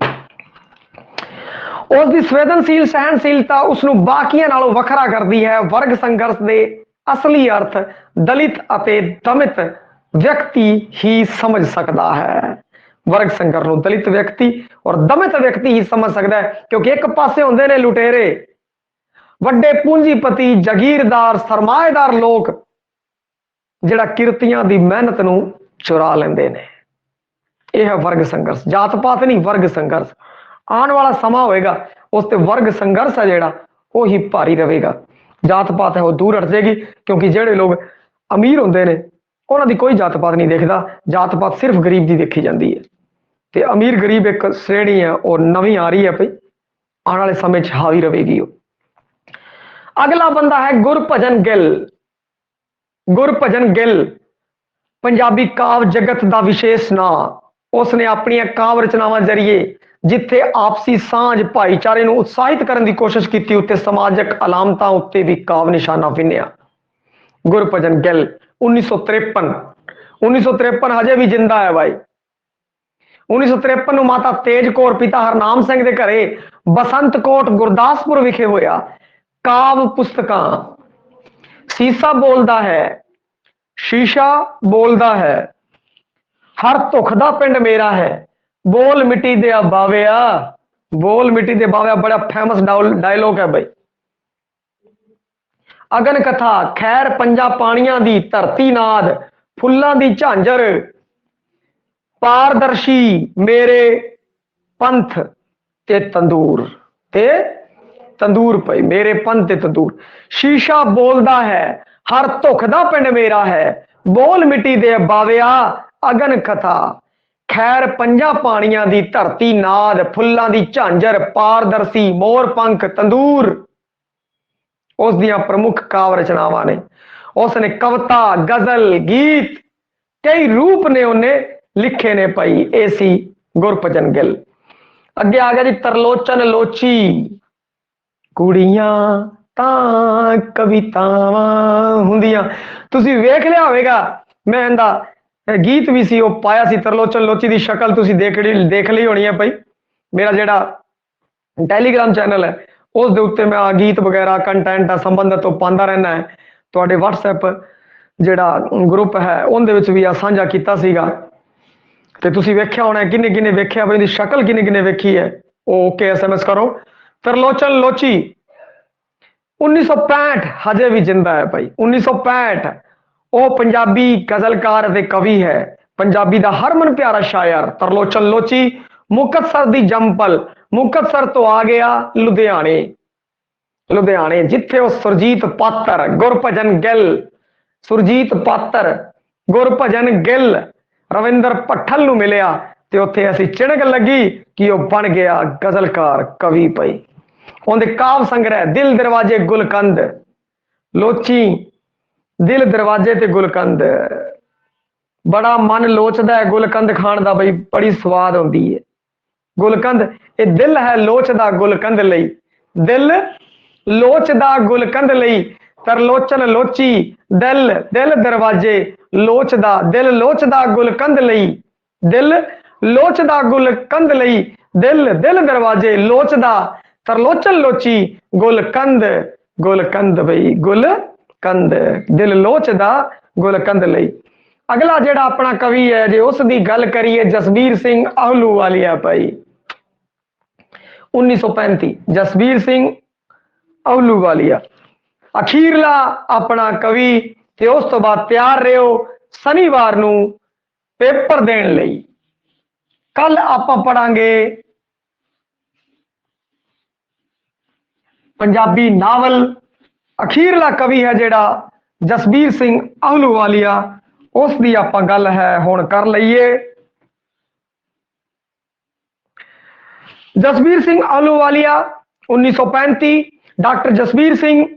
ਉਸ ਦੀ ਸੰਵੇਦਨਸ਼ੀਲ ਸਹਿਣਸ਼ੀਲਤਾ ਉਸਨੂੰ ਬਾਕੀਆਂ ਨਾਲੋਂ ਵੱਖਰਾ ਕਰਦੀ ਹੈ। ਵਰਗ ਸੰਘਰਸ਼ ਦੇ ਅਸਲੀ ਅਰਥ ਦਲਿਤ ਅਤੇ ਦਮਿਤ ਵਿਅਕਤੀ ਹੀ ਸਮਝ ਸਕਦਾ ਹੈ। वर्ग संकर ਨੂੰ दलित व्यक्ति और दमित व्यक्ति ही समझ सकता है, क्योंकि एक पासे होंगे ने लुटेरे, ਵੱਡੇ पूंजीपति, जागीरदार, सरमाएदार लोग ਜਿਹੜਾ ਕਿਰਤੀਆਂ ਦੀ ਮਿਹਨਤ ਨੂੰ ਚੁਰਾ ਲੈਂਦੇ ਨੇ। ਇਹ ਹੈ ਵਰਗ ਸੰਘਰਸ਼, ਜਾਤ ਪਾਤ ਨਹੀਂ, ਵਰਗ ਸੰਘਰਸ਼। ਆਉਣ ਵਾਲਾ ਸਮਾਂ ਹੋਏਗਾ ਉਸ ਤੇ ਵਰਗ ਸੰਘਰਸ਼ ਹੈ ਜਿਹੜਾ ਉਹ ਹੀ ਭਾਰੀ ਰਹੇਗਾ। ਜਾਤ ਪਾਤ ਹੈ ਉਹ ਦੂਰ ਹਟ ਜਾਏਗੀ, ਕਿਉਂਕਿ ਜਿਹੜੇ ਲੋਕ ਅਮੀਰ ਹੁੰਦੇ ਨੇ ਉਹਨਾਂ ਦੀ ਕੋਈ ਜਾਤ ਪਾਤ ਨਹੀਂ ਦੇਖਦਾ, ਜਾਤ ਪਾਤ ਸਿਰਫ ਗਰੀਬ ਦੀ ਦੇਖੀ ਜਾਂਦੀ ਹੈ। ਤੇ ਅਮੀਰ ਗਰੀਬ ਇੱਕ ਸ਼੍ਰੇਣੀ ਹੈ ਉਹ ਨਵੀਂ ਆ ਰਹੀ ਹੈ ਭਈ, ਆਉਣ ਵਾਲੇ ਸਮੇਂ 'ਚ ਹਾਵੀ ਰਹੇਗੀ ਉਹ। ਅਗਲਾ ਬੰਦਾ ਹੈ ਗੁਰਭਜਨ ਗਿੱਲ। ਗੁਰਭਜਨ ਗਿੱਲ ਪੰਜਾਬੀ ਕਾਵ ਜਗਤ ਦਾ ਵਿਸ਼ੇਸ਼ ਨਾਂ। ਉਸਨੇ ਆਪਣੀਆਂ ਕਾਵ ਰਚਨਾਵਾਂ ਜ਼ਰੀਏ ਜਿੱਥੇ ਆਪਸੀ ਸਾਂਝ, ਭਾਈਚਾਰੇ ਨੂੰ ਉਤਸ਼ਾਹਿਤ ਕਰਨ ਦੀ ਕੋਸ਼ਿਸ਼ ਕੀਤੀ, ਉੱਤੇ ਸਮਾਜਿਕ ਅਲਾਮਤਾਂ ਉੱਤੇ ਵੀ ਕਾਵ ਨਿਸ਼ਾਨਾ ਵਿੰਨਿਆ। ਗੁਰਭਜਨ ਗਿੱਲ 1953 ਹਜੇ ਵੀ ਜਿੰਦਾ ਹੈ ਭਾਈ। 1953 ਨੂੰ ਮਾਤਾ ਤੇਜ ਕੌਰ ਪਿਤਾ ਹਰਨਾਮ ਸਿੰਘ ਦੇ ਘਰੇ ਬਸੰਤਕੋਟ ਗੁਰਦਾਸਪੁਰ ਵਿਖੇ ਹੋਇਆ। ਕਾਵ ਪੁਸਤਕਾਂ ਸੀਸਾ ਬੋਲਦਾ ਹੈ, ਸ਼ੀਸ਼ਾ ਬੋਲਦਾ ਹੈ, ਹਰ ਧੁਖ ਦਾ ਪਿੰਡ ਮੇਰਾ ਹੈ, ਬੋਲ ਮਿੱਟੀ ਦੇ ਬਾਵਿਆ, ਬੋਲ ਮਿੱਟੀ ਦੇ ਬਾਵਿਆ ਬੜਾ ਫੇਮਸ ਡਾਇਲੋਗ ਹੈ ਬਈ। ਅਗਨ ਕਥਾ, ਖੈਰ ਪੰਜਾਂ ਪਾਣੀਆਂ ਦੀ ਧਰਤੀ ਨਾਦ, ਫੁੱਲਾਂ ਦੀ ਝਾਂਜਰ, ਪਾਰਦਰਸ਼ੀ ਮੇਰੇ ਪੰਥ ਤੇ ਤੰਦੂਰ, ਤੇ ਤੰਦੂਰ ਪਈ ਮੇਰੇ ਪੰਥ ਤੇ ਤੰਦੂਰ। ਸ਼ੀਸ਼ਾ ਬੋਲਦਾ ਹੈ, ਹਰ ਧੁਖ ਦਾ ਪਿੰਡ ਮੇਰਾ ਹੈ, ਬੋਲ ਮਿੱਟੀ ਦੇ ਬਾਵਿਆ, ਅਗਨ ਕਥਾ, ਖੈਰ ਪੰਜਾਂ ਪਾਣੀਆਂ ਦੀ ਧਰਤੀ ਨਾਦ, ਫੁੱਲਾਂ ਦੀ ਝਾਂਜਰ, ਪਾਰਦਰਸ਼ੀ ਮੋਰ ਪੰਖ ਤੰਦੂਰ ਉਸ ਦੀਆਂ ਪ੍ਰਮੁੱਖ ਕਾਵ ਰਚਨਾਵਾਂ ਨੇ। ਉਸ ਨੇ ਕਵਿਤਾ, ਗਜ਼ਲ, ਗੀਤ ਕਈ ਰੂਪ ਨੇ ਉਹਨੇ ਲਿਖੇ ਨੇ ਭਾਈ। ਇਹ ਸੀ ਗੁਰਭਜਨ ਗਿੱਲ। ਅੱਗੇ ਆ ਗਿਆ ਜੀ ਤਰਲੋਚਨ ਲੋਚੀ। ਕੁੜੀਆਂ ਤਾਂ ਕਵਿਤਾਵਾਂ ਹੁੰਦੀਆਂ, ਤੁਸੀਂ ਵੇਖ ਲਿਆ ਹੋਵੇਗਾ, ਮੈਂ ਇਹਦਾ ਗੀਤ ਵੀ ਸੀ ਉਹ ਪਾਇਆ ਸੀ। ਤਰਲੋਚਨ ਲੋਚੀ ਦੀ ਸ਼ਕਲ ਤੁਸੀਂ ਦੇਖ ਲਈ ਹੋਣੀ ਹੈ ਭਾਈ। ਮੇਰਾ ਜਿਹੜਾ ਟੈਲੀਗ੍ਰਾਮ ਚੈਨਲ ਹੈ ਉਸ ਦੇ ਉੱਤੇ ਮੈਂ ਗੀਤ ਵਗੈਰਾ ਕੰਟੈਂਟ ਆ ਸੰਬੰਧਿਤ ਉਹ ਪਾਉਂਦਾ ਰਹਿਣਾ ਹੈ। ਤੁਹਾਡੇ WhatsApp ਜਿਹੜਾ ਗਰੁੱਪ ਹੈ ਉਹਦੇ ਵਿੱਚ ਵੀ ਆ ਸਾਂਝਾ ਕੀਤਾ ਸੀਗਾ, ਤੇ ਤੁਸੀਂ ਵੇਖਿਆ ਹੋਣਾ। ਕਿੰਨੇ ਕਿੰਨੇ ਵੇਖਿਆ ਬਈ, ਇਹਦੀ ਸ਼ਕਲ ਕਿੰਨੇ ਕਿੰਨੇ ਵੇਖੀ ਹੈ ਉਹ ਓਕੇ SMS ਕਰੋ। ਤਰਲੋਚਨ ਲੋਚੀ 1965 ਹਜੇ ਵੀ ਜਿੰਦਾ ਹੈ ਭਾਈ। 1965 ਉਹ ਪੰਜਾਬੀ ਗਜ਼ਲਕਾਰ ਅਤੇ ਕਵੀ ਹੈ, ਪੰਜਾਬੀ ਦਾ ਹਰਮਨ ਪਿਆਰਾ ਸ਼ਾਇਰ। ਤਰਲੋਚਨ ਲੋਚੀ ਮੁਕਤਸਰ ਦੀ ਜੰਮਪਲ, ਮੁਕਤਸਰ ਤੋਂ ਆ ਗਿਆ ਲੁਧਿਆਣੇ, ਲੁਧਿਆਣੇ ਜਿੱਥੇ ਉਹ ਸੁਰਜੀਤ ਪਾਤਰ ਗੁਰਭਜਨ ਗਿੱਲ, ਸੁਰਜੀਤ ਪਾਤਰ ਗੁਰਭਜਨ ਗਿੱਲ ਰਵਿੰਦਰ ਭੱਠਲ ਨੂੰ ਮਿਲਿਆ, ਤੇ ਉੱਥੇ ਅਸੀਂ ਚਿਣਕ ਲੱਗੀ ਕਿ ਉਹ ਬਣ ਗਿਆ ਗਜ਼ਲਕਾਰ ਕਵੀ ਪਈ। ਉਹਦੇ ਕਾਵ ਸੰਗ੍ਰਹਿ ਦਿਲ ਦਰਵਾਜ਼ੇ ਗੁਲਕੰਦ, ਲੋਚੀ ਦਿਲ ਦਰਵਾਜ਼ੇ ਤੇ ਗੁਲਕੰਦ, ਬੜਾ ਮਨ ਲੋਚਦਾ ਹੈ ਗੁਲਕੰਦ ਖਾਣ ਦਾ ਬਈ, ਬੜੀ ਸਵਾਦ ਹੁੰਦੀ ਹੈ ਗੁਲਕੰਦ। ਇਹ ਦਿਲ ਹੈ ਲੋਚਦਾ ਗੁਲਕੰਦ ਲਈ, ਦਿਲ ਲੋਚਦਾ ਗੁਲਕੰਦ ਲਈ। ਤਰਲੋਚਨ ਲੋਚੀ ਦਿਲ, ਦਿਲ ਦਰਵਾਜ਼ੇ ਲੋਚਦਾ, ਦਿਲ ਲੋਚਦਾ ਗੁਲਕੰਦ ਲਈ, ਦਿਲ ਲੋਚਦਾ ਗੁਲਕੰਦ ਲਈ, ਦਿਲ ਦਿਲ ਦਰਵਾਜ਼ੇ ਲੋਚਦਾ। ਤਰਲੋਚਨ ਲੋਚੀ ਗੁਲਕੰਦ, ਗੁਲਕੰਦ ਬਈ ਗੁਲਕੰਦ, ਦਿਲ ਲੋਚਦਾ ਗੁਲਕੰਦ ਲਈ। ਅਗਲਾ ਜਿਹੜਾ ਆਪਣਾ ਕਵੀ ਹੈ ਜੇ ਉਸ ਦੀ ਗੱਲ ਕਰੀਏ, ਜਸਬੀਰ ਸਿੰਘ ਆਹਲੂਵਾਲੀਆ ਭਾਈ। 1935 ਜਸਬੀਰ ਸਿੰਘ ਆਹਲੂਵਾਲੀਆ ਅਖੀਰਲਾ ਆਪਣਾ ਕਵੀ, ਤੇ ਉਸ ਤੋਂ ਬਾਅਦ ਤਿਆਰ ਰਹੋ ਸ਼ਨੀਵਾਰ ਨੂੰ ਪੇਪਰ ਦੇਣ ਲਈ। ਕੱਲ ਆਪਾਂ ਪੜਾਂਗੇ ਪੰਜਾਬੀ ਨਾਵਲ। ਅਖੀਰਲਾ ਕਵੀ ਹੈ ਜਿਹੜਾ ਜਸਬੀਰ ਸਿੰਘ ਆਹਲੂਵਾਲੀਆ, ਉਸ ਦੀ ਆਪਾਂ ਗੱਲ ਹੈ ਹੁਣ ਕਰ ਲਈਏ। ਜਸਬੀਰ ਸਿੰਘ ਆਹਲੂਵਾਲੀਆ 1935, ਡਾਕਟਰ ਜਸਬੀਰ ਸਿੰਘ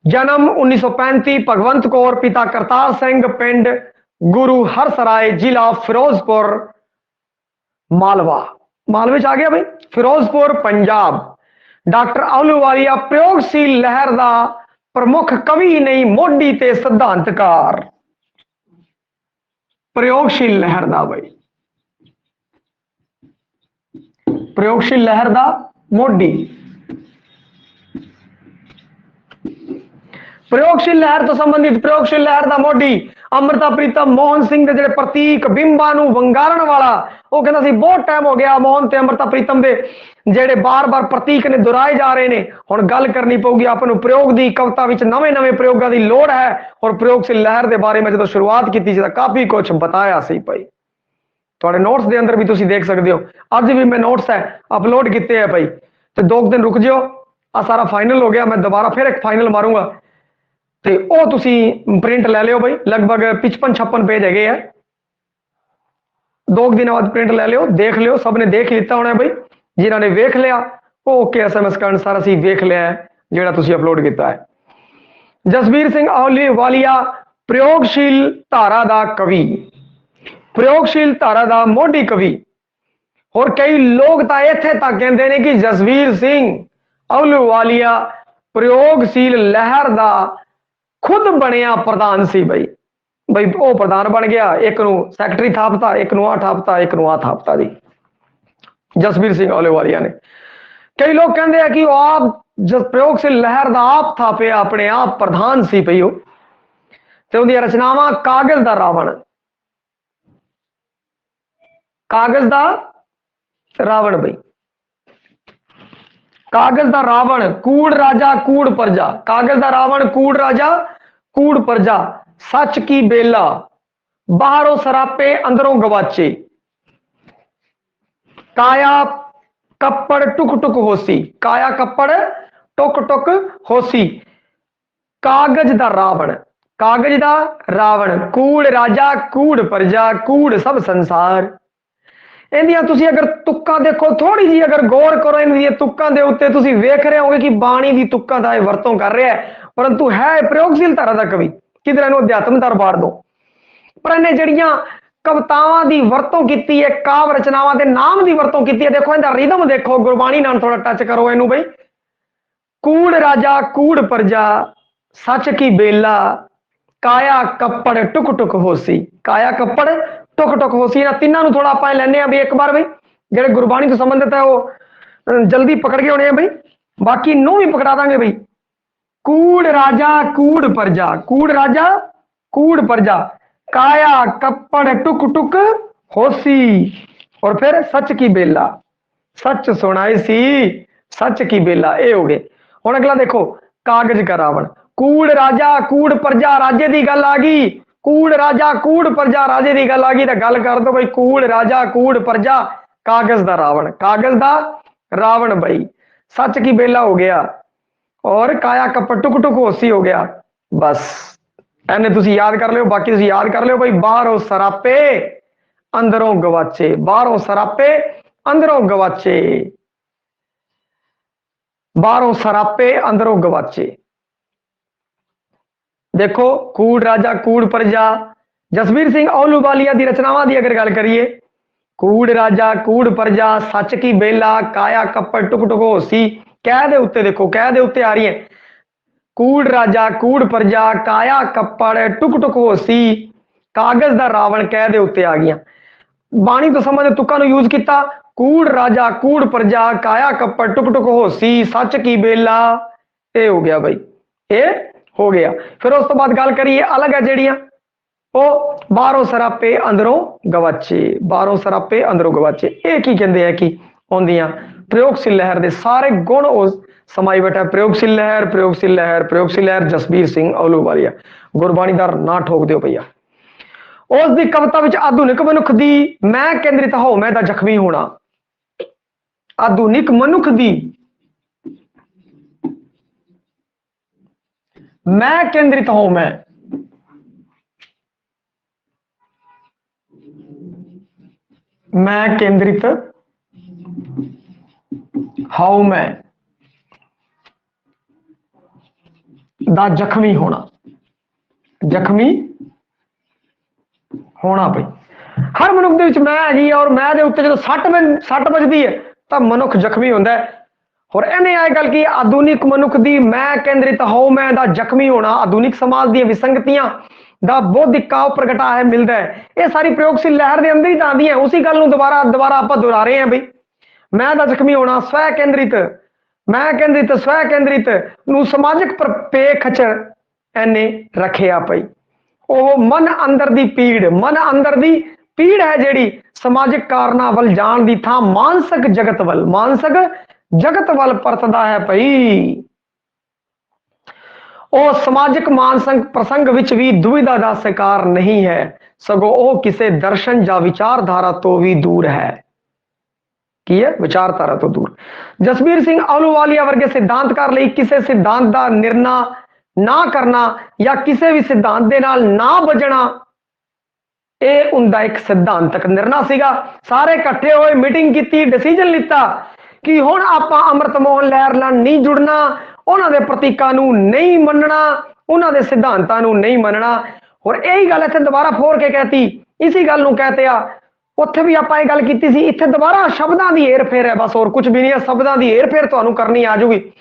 ਜਨਮ 1935, ਭਗਵੰਤ ਕੌਰ ਪਿਤਾ ਕਰਤਾਰ ਸਿੰਘ, ਪਿੰਡ ਗੁਰੂ ਹਰਸਰਾਏ, ਜ਼ਿਲ੍ਹਾ ਫਿਰੋਜ਼ਪੁਰ, ਮਾਲਵਾ, ਮਾਲਵੇ ਚ ਆ ਗਿਆ ਬਈ, ਫਿਰੋਜ਼ਪੁਰ ਪੰਜਾਬ। ਡਾਕਟਰ ਆਹਲੂਵਾਲੀਆ ਪ੍ਰਯੋਗਸ਼ੀਲ ਲਹਿਰ ਦਾ ਪ੍ਰਮੁੱਖ ਕਵੀ ਨਹੀਂ, ਮੋਢੀ ਤੇ ਸਿਧਾਂਤਕਾਰ। ਪ੍ਰਯੋਗਸ਼ੀਲ ਲਹਿਰ ਦਾ ਬਈ, ਪ੍ਰਯੋਗਸ਼ੀਲ ਲਹਿਰ ਦਾ ਮੋਢੀ। ਪ੍ਰਯੋਗਸ਼ੀਲ ਲਹਿਰ ਤੋਂ ਸੰਬੰਧਿਤ ਪ੍ਰਯੋਗਸ਼ੀਲ ਲਹਿਰ ਦਾ ਮੋਢੀ अमृता प्रीतम मोहन सिंह के जिहड़े प्रतीक बिंबा नूं वंगारण वाला वो कहता सी बहुत टाइम हो गया मोहन ते अमृता प्रीतम दे ਜਿਹੜੇ ਬਾਰ-ਬਾਰ ਪ੍ਰਤੀਕ ਨੇ ਦੁਹਰਾਏ ਜਾ ਰਹੇ ਨੇ ਹੁਣ ਗੱਲ ਕਰਨੀ ਪਊਗੀ ਆਪਾਂ ਨੂੰ ਪ੍ਰਯੋਗ ਦੀ ਕਵਿਤਾ ਵਿੱਚ ਨਵੇਂ-ਨਵੇਂ ਪ੍ਰਯੋਗਾਂ ਦੀ ਲੋੜ ਹੈ ਔਰ ਪ੍ਰਯੋਗਸ਼ੀਲ ਲਹਿਰ ਦੇ ਬਾਰੇ ਮੈਂ ਜਦੋਂ ਸ਼ੁਰੂਆਤ ਕੀਤੀ ਸੀ ਤਾਂ ਕਾਫੀ ਕੁਝ ਬਤਾਇਆ ਸੀ ਭਾਈ ਤੁਹਾਡੇ ਨੋਟਸ ਦੇ ਅੰਦਰ ਵੀ ਤੁਸੀਂ ਦੇਖ ਸਕਦੇ ਹੋ ਅੱਜ ਵੀ ਮੈਂ ਨੋਟਸ ਹੈ ਅਪਲੋਡ ਕੀਤੇ ਆ ਭਾਈ ਤੇ 2 ਦਿਨ ਰੁਕ ਜਿਓ ਆ ਸਾਰਾ ਫਾਈਨਲ ਹੋ ਗਿਆ ਮੈਂ ਦੁਬਾਰਾ ਫਿਰ ਇੱਕ ਫਾਈਨਲ ਮਾਰੂੰਗਾ ਤੇ ਉਹ ਤੁਸੀਂ ਪ੍ਰਿੰਟ ਲੈ ਲਿਓ ਭਾਈ ਲਗਭਗ 55-56 ਪੇਜ ਹੈਗੇ ਆ 2 ਦਿਨਾਂ ਬਾਅਦ ਪ੍ਰਿੰਟ ਲੈ ਲਿਓ ਦੇਖ ਲਿਓ ਸਭ ਨੇ ਦੇਖ ਲਿੱਤਾ ਹੋਣਾ ਭਾਈ जिन्हों ने वेख लिया वो ओके SMS के अनुसार असीं वेख लिया है जिहड़ा तुसीं अपलोड किया है जसबीर सिंह आहलूवालिया प्रयोगशील धारा दा कवि प्रयोगशील धारा दा मोढी कवि और कई लोग तो इत्थे तक कहते हैं कि जसबीर सिंह आहलूवालिया प्रयोगशील लहर दा खुद बनया प्रधान सी भाई भाई वो प्रधान बन गया एक नूं सैकटरी थापता एक नूं आ थापता एक नूं आ थापता दी जसबीर सिंह आहलूवालिया ने कई लोग कहते हैं कि आप प्रयोगशील लहर का आप थापे अपने आप प्रधान सी पई हो ते उहदी रचनावां कागज दा रावण कागज दा रावण भाई कागज दा रावण कूड़ राजा कूड़ प्रजा कागज दा रावण कूड़ राजा कूड़ प्रजा सच की बेला बाहरों सरापे अंदरों गवाचे काया कप्पड़ टुक टुक होसी काया कप्पड़ टुक टुक होसी कागज दा रावण कूड़ राजा कूड़ प्रजा कूड़ सब संसार इंदियां तुसी अगर तुक्कां देखो थोड़ी जी अगर गौर करो इंदियां तुक्कां दे उत्ते तुसी वेख रहे होगे कि बाणी दी तुक्कां दा वरतों कर रहा है परंतु है प्रयोगशील धारा दा कवि किधर इहनूं अध्यात्म दरबार दो पर इन्हें जड़ियां कवितावां दी वरतों कीती है काव रचनावां दे नाम दी वरतों कीती है देखो इहदा रिदम देखो गुरबाणी नाल थोड़ा टच करो इहनूं बई कूड़ राजा कूड़ प्रजा सच की बेला काया कप्पड़ टुक टुक होसी काया कप्पड़ टुक टुक होसी इन्हां तीनां नूं थोड़ा आपां लैने आ भी एक बार बई जिहड़े गुरबाणी तो संबंधित है वो जल्दी पकड़ के होने बई बाकी नूं भी पकड़ा दांगे बई कूड़ राजा कूड़ प्रजा कूड़ राजा कूड़ प्रजा काया कप्पड़ टुक टुक होसी और फिर सच की बेला सच सुनाई सी सच की बेला ये हो गए हुण अगला देखो कागज का रावण कूड़ राजा कूड़ प्रजा राजे की गल आ गई कूड़ राजा कूड़ प्रजा राजे की गल आ गई तो गल कर दो भाई कूड़ राजा कूड़ प्रजा कागज दा रावण भाई सच की बेला हो गया और काया कप्पड़ टुक टुक होसी हो गया बस एने तुसी याद कर लियो बाकी तुसी याद कर लियो भाई बाहरों सरापे अंदरों गवाचे बाहरों सरापे अंदरों गवाचे बाहरों सरापे अंदरों गवाचे देखो कूड़ राजा कूड़ प्रजा जसबीर सिंह आहलूवालिया दी रचनावां दी अगर गल करिए कूड़ राजा कूड़ प्रजा सच की बेला काया कप्पड़ टुक टुक होसी कह दे उत्ते देखो कह दे उत्ते आ रही है कूड़ राजा कूड़ प्रजा काया कप्पड़ टुक टुक होसी कागज दा रावण कह दे उत्ते आ गया बाणी तो समझ तुक्का नूं यूज किया कूड़ राजा कूड़ प्रजा काया कप्पड़ टुक टुक होसी सच की बेला ये हो गया भाई ये हो गया फिर उस तो बाद गल करिए अलग है जड़ियां वो बाहरों सरापे अंदरों गवाचे बाहरों सरापे अंदरों गवाचे ये की कहते हैं कि आउंदियां प्रयोगशील लहर दे सारे गुण उस समाई बैठा प्रयोगशील लहर जसबीर सिंह आहलूवालिया गुरबाणी दा ना ठोक दिओ भैया उस दी कविता विच आधुनिक मनुख दी मैं केंद्रित हो मैं दा जख्मी होना आधुनिक मनुख दी मैं केंद्रित हो मैं केंद्रित हाउ मैं दा जख्मी होना भाई हर मनुख दे विच मैं जी और मैं दे उत्ते जदों सट बजदी है तो मनुख जख्मी होंदा है और इन्हें आए गल की आधुनिक मनुख दी मैं केंद्रित हो मैं दा जख्मी होना आधुनिक समाज दी विसंगतियां दा बौद्धिक काव प्रगटा है मिलता है ये सारी प्रयोगशील लहर दे अंदर ही आंदी है उसी गल नूं दोबारा आपां दोहरा रहे हैं भाई मैं दा जख्मी होना स्वै केंद्रित मैं केंद्रित स्वै केंद्रित नूं समाजिक प्रपेख च इन्हें रखिया पई ਉਹ ਮਨ ਅੰਦਰ ਦੀ ਪੀੜ ਹੈ ਜਿਹੜੀ ਸਮਾਜਿਕ ਕਾਰਨਾਂ ਵੱਲ ਜਾਣ ਦੀ ਥਾਂ ਮਾਨਸਿਕ ਜਗਤ ਵੱਲ ਪਰਤਦਾ ਹੈ ਭਈ। ਉਹ ਸਮਾਜਿਕ ਮਾਨਸਿਕ ਪ੍ਰਸੰਗ ਵਿੱਚ ਵੀ ਦੁਵਿਧਾ ਦਾ ਸ਼ਿਕਾਰ ਨਹੀਂ ਹੈ, ਸਗੋਂ ਉਹ ਕਿਸੇ ਦਰਸ਼ਨ ਜਾਂ ਵਿਚਾਰਧਾਰਾ ਤੋਂ ਵੀ ਦੂਰ ਹੈ। ਕੀ ਹੈ? ਵਿਚਾਰਧਾਰਾ ਤੋਂ ਦੂਰ। ਜਸਬੀਰ ਸਿੰਘ ਆਹਲੂਵਾਲੀਆ ਵਰਗੇ ਸਿਧਾਂਤਕਾਰ ਲਈ ਕਿਸੇ ਸਿਧਾਂਤ ਦਾ ਨਿਰਣਾ ਨਾ ਕਰਨਾ ਜਾਂ ਕਿਸੇ ਵੀ ਸਿਧਾਂਤ ਦੇ ਨਾਲ ਨਾ ਵੱਜਣਾ ਇਹ ਹੁੰਦਾ ਇੱਕ ਸਿਧਾਂਤਕ ਨਿਰਣਾ ਸੀਗਾ। ਸਾਰੇ ਇਕੱਠੇ ਹੋਏ, ਮੀਟਿੰਗ ਕੀਤੀ, ਡਿਸੀਜਨ ਲਿੱਤਾ ਕਿ ਹੁਣ ਆਪਾਂ ਅੰਮ੍ਰਿਤ ਮੋਹਨ ਲਹਿਰ ਨਾਲ ਨਹੀਂ ਜੁੜਨਾ, ਉਹਨਾਂ ਦੇ ਪ੍ਰਤੀਕਾਂ ਨੂੰ ਨਹੀਂ ਮੰਨਣਾ, ਉਹਨਾਂ ਦੇ ਸਿਧਾਂਤਾਂ ਨੂੰ ਨਹੀਂ ਮੰਨਣਾ। ਹੋਰ ਇਹੀ ਗੱਲ ਇੱਥੇ ਦੁਬਾਰਾ ਫੋਰ ਕੇ ਕਹਿਤੀ, ਇਸੀ ਗੱਲ ਨੂੰ ਕਹਤੇ ਆ। ਉੱਥੇ ਵੀ ਆਪਾਂ ਇਹ ਗੱਲ ਕੀਤੀ ਸੀ, ਇੱਥੇ ਦੁਬਾਰਾ ਸ਼ਬਦਾਂ ਦੀ ਹੇਰ ਫੇਰ ਹੈ, ਬਸ ਹੋਰ ਕੁਝ ਵੀ ਨਹੀਂ ਹੈ। ਸ਼ਬਦਾਂ ਦੀ ਹੇਰ ਫੇਰ ਤੁਹਾਨੂੰ ਕਰਨੀ ਆ ਜੂਗੀ।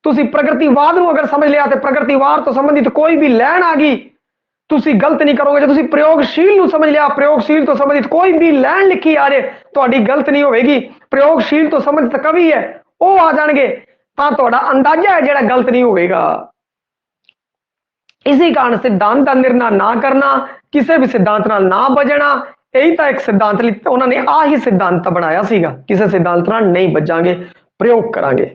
ਤੁਸੀਂ ਪ੍ਰਗਤੀਵਾਦ ਨੂੰ ਅਗਰ ਸਮਝ ਲਿਆ ਤੇ ਪ੍ਰਗਤੀਵਾਦ ਤੋਂ ਸੰਬੰਧਿਤ ਕੋਈ ਵੀ ਲੈਣ ਆ ਗਈ, ਤੁਸੀਂ ਗਲਤ ਨਹੀਂ ਕਰੋਗੇ। ਜੇ ਤੁਸੀਂ ਪ੍ਰਯੋਗਸ਼ੀਲ ਨੂੰ ਸਮਝ ਲਿਆ, ਪ੍ਰਯੋਗਸ਼ੀਲ ਤੋਂ ਸੰਬੰਧਿਤ ਕੋਈ ਵੀ ਲੈਣ ਲਿਖੀ ਆ ਜੇ, ਤੁਹਾਡੀ ਗਲਤ ਨਹੀਂ ਹੋਵੇਗੀ। ਪ੍ਰਯੋਗਸ਼ੀਲ ਤੋਂ ਸੰਬੰਧਿਤ ਕਵੀ ਹੈ ਉਹ ਆ ਜਾਣਗੇ ਤਾਂ ਤੁਹਾਡਾ ਅੰਦਾਜ਼ਾ ਹੈ ਜਿਹੜਾ ਗਲਤ ਨਹੀਂ ਹੋਵੇਗਾ। ਇਸੇ ਕਾਰਨ ਸਿਧਾਂਤ ਦਾ ਨਿਰਣਾ ਨਾ ਕਰਨਾ, ਕਿਸੇ ਵੀ ਸਿਧਾਂਤ ਨਾਲ ਨਾ ਵੱਜਣਾ, ਇਹੀ ਤਾਂ ਇੱਕ ਸਿਧਾਂਤ ਉਹਨਾਂ ਨੇ ਆਹੀ ਸਿਧਾਂਤ ਬਣਾਇਆ ਸੀਗਾ। ਕਿਸੇ ਸਿਧਾਂਤ ਨਾਲ ਨਹੀਂ ਵੱਜਾਂਗੇ, ਪ੍ਰਯੋਗ ਕਰਾਂਗੇ,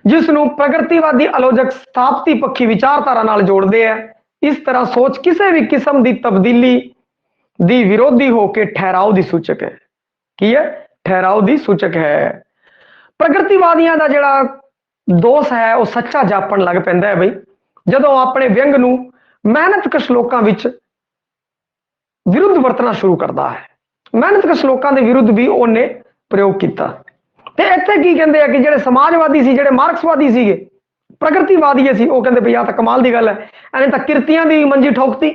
ਜਿਸ ਨੂੰ ਪ੍ਰਗਤੀਵਾਦੀ ਆਲੋਚਕ ਸਥਾਪਤੀ ਪੱਖੀ ਵਿਚਾਰਧਾਰਾ ਨਾਲ ਜੋੜਦੇ ਆ। ਇਸ ਤਰ੍ਹਾਂ ਸੋਚ ਕਿਸੇ ਵੀ ਕਿਸਮ ਦੀ ਤਬਦੀਲੀ ਦੀ ਵਿਰੋਧੀ ਹੋ ਕੇ ਠਹਿਰਾਓ ਦੀ ਸੂਚਕ ਹੈ। ਕੀ ਹੈ? ਠਹਿਰਾਓ ਦੀ ਸੂਚਕ ਹੈ। ਪ੍ਰਗਤੀਵਾਦੀਆਂ ਦਾ ਜਿਹੜਾ ਦੋਸ਼ ਹੈ ਉਹ ਸੱਚਾ ਜਾਪਣ ਲੱਗ ਪੈਂਦਾ ਹੈ ਬਈ, ਜਦੋਂ ਆਪਣੇ ਵਿਅੰਗ ਨੂੰ ਮਿਹਨਤਕਸ਼ ਲੋਕਾਂ ਵਿੱਚ ਵਿਰੁੱਧ ਵਰਤਣਾ ਸ਼ੁਰੂ ਕਰਦਾ ਹੈ। ਮਿਹਨਤਕਸ਼ ਲੋਕਾਂ ਦੇ ਵਿਰੁੱਧ ਵੀ ਉਹਨੇ ਪ੍ਰਯੋਗ ਕੀਤਾ। ਤੇ ਇੱਥੇ ਕੀ ਕਹਿੰਦੇ ਆ ਕਿ ਜਿਹੜੇ ਸਮਾਜਵਾਦੀ ਸੀ, ਜਿਹੜੇ ਮਾਰਕਸਵਾਦੀ ਸੀਗੇ, ਪ੍ਰਗਤੀਵਾਦੀ ਸੀ, ਉਹ ਕਹਿੰਦੇ ਭਈ ਆਹ ਤਾਂ ਕਮਾਲ ਦੀ ਗੱਲ ਹੈ, ਇਹਨੇ ਤਾਂ ਕਿਰਤੀਆਂ ਦੀ ਮੰਜੀ ਠੋਕਤੀ।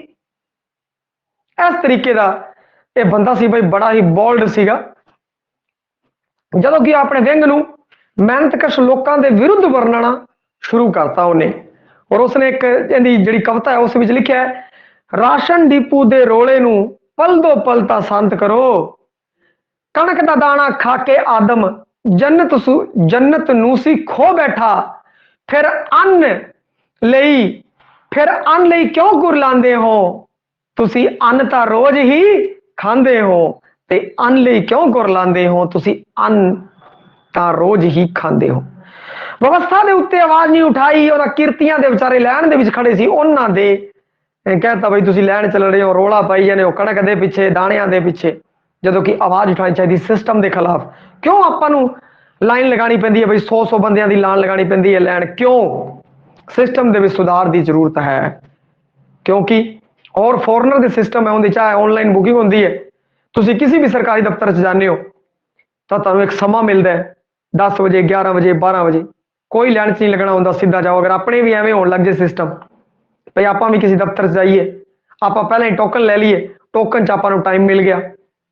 ਇਸ ਤਰੀਕੇ ਦਾ ਇਹ ਬੰਦਾ ਸੀ ਬਈ, ਬੜਾ ਹੀ ਬੋਲਡ ਸੀਗਾ। ਜਦੋਂ ਕਿ ਆਪਣੇ ਵਿਅੰਗ ਨੂੰ ਮਿਹਨਤਕਸ਼ ਲੋਕਾਂ ਦੇ ਵਿਰੁੱਧ ਵਰਣਨਾ ਸ਼ੁਰੂ ਕਰਤਾ ਉਹਨੇ। ਔਰ ਉਸਨੇ ਇੱਕ ਇਹਦੀ ਜਿਹੜੀ ਕਵਿਤਾ ਹੈ ਉਸ ਵਿੱਚ ਲਿਖਿਆ ਹੈ, ਰਾਸ਼ਨ ਡਿਪੂ ਦੇ ਰੋਲੇ ਨੂੰ ਪਲ ਦੋ ਪਲ ਤਾਂ ਸੰਤ ਕਰੋ, ਕਣਕ ਦਾ ਦਾਣਾ ਖਾ ਕੇ ਆਦਮ ਜੰਨਤ ਨੂੰ ਸੀ ਖੋ ਬੈਠਾ, ਫਿਰ ਅੰਨ ਲਈ ਕਿਉਂ ਗੁਰਲਾਉਂਦੇ ਹੋ, ਤੁਸੀਂ ਅੰਨ ਤਾਂ ਰੋਜ਼ ਹੀ ਖਾਂਦੇ ਹੋ, ਤੇ ਅੰਨ ਲਈ ਕਿਉਂ ਗੁਰਲਾਉਂਦੇ ਹੋ, ਤੁਸੀਂ ਅੰਨ ਤਾਂ ਰੋਜ਼ ਹੀ ਖਾਂਦੇ ਹੋ। ਵਿਵਸਥਾ ਦੇ ਉੱਤੇ ਆਵਾਜ਼ ਨਹੀਂ ਉਠਾਈ। ਉਹਨਾਂ ਕਿਰਤੀਆਂ ਦੇ ਵਿਚਾਰੇ ਲੈਣ ਦੇ ਵਿੱਚ ਖੜੇ ਸੀ, ਉਹਨਾਂ ਦੇ ਕਹਿਤਾ ਬਈ ਤੁਸੀਂ ਲੈਣ ਚੱਲ ਰਹੇ ਹੋ, ਰੋਲਾ ਪਾਈ ਜਾਂਦੇ ਹੋ ਕਣਕ ਦੇ ਪਿੱਛੇ, ਦਾਣਿਆਂ ਦੇ ਪਿੱਛੇ, ਜਦੋਂ ਕਿ ਆਵਾਜ਼ ਉਠਾਉਣੀ ਚਾਹੀਦੀ ਸਿਸਟਮ ਦੇ ਖਿਲਾਫ। ਕਿਉਂ ਆਪਾਂ ਨੂੰ ਲਾਈਨ ਲਗਾਉਣੀ ਪੈਂਦੀ ਹੈ ਬਈ, 100 ਬੰਦਿਆਂ ਦੀ ਲਾਈਨ ਲਗਾਉਣੀ ਪੈਂਦੀ ਹੈ ਲੈਣ? ਕਿਉਂ? ਸਿਸਟਮ ਦੇ ਵਿੱਚ ਸੁਧਾਰ ਦੀ ਜ਼ਰੂਰਤ ਹੈ। ਕਿਉਂਕਿ ਔਰ ਫੋਰਨਰ ਦੇ ਸਿਸਟਮ ਹੈ, ਉਹਦੇ ਚਾਹੇ ਆਨਲਾਈਨ ਬੁਕਿੰਗ ਹੁੰਦੀ ਹੈ, ਤੁਸੀਂ ਕਿਸੇ ਵੀ ਸਰਕਾਰੀ ਦਫ਼ਤਰ 'ਚ ਜਾਂਦੇ ਹੋ ਤਾਂ ਤੁਹਾਨੂੰ ਇੱਕ ਸਮਾਂ ਮਿਲਦਾ ਹੈ, 10 ਵਜੇ, 11 ਵਜੇ, 12 ਵਜੇ, ਕੋਈ ਲਾਈਨ 'ਚ ਨਹੀਂ ਲੱਗਣਾ ਹੁੰਦਾ, ਸਿੱਧਾ ਜਾਓ। ਅਗਰ ਆਪਣੇ ਵੀ ਐਵੇਂ ਹੋਣ ਲੱਗ ਜੇ ਸਿਸਟਮ ਭਈ ਆਪਾਂ ਵੀ ਕਿਸੇ ਦਫ਼ਤਰ 'ਚ ਜਾਈਏ, ਆਪਾਂ ਪਹਿਲਾਂ ਹੀ ਟੋਕਨ ਲੈ ਲਈਏ, ਟੋਕਨ 'ਚ ਆਪਾਂ ਨੂੰ ਟਾਈਮ ਮਿਲ ਗਿਆ,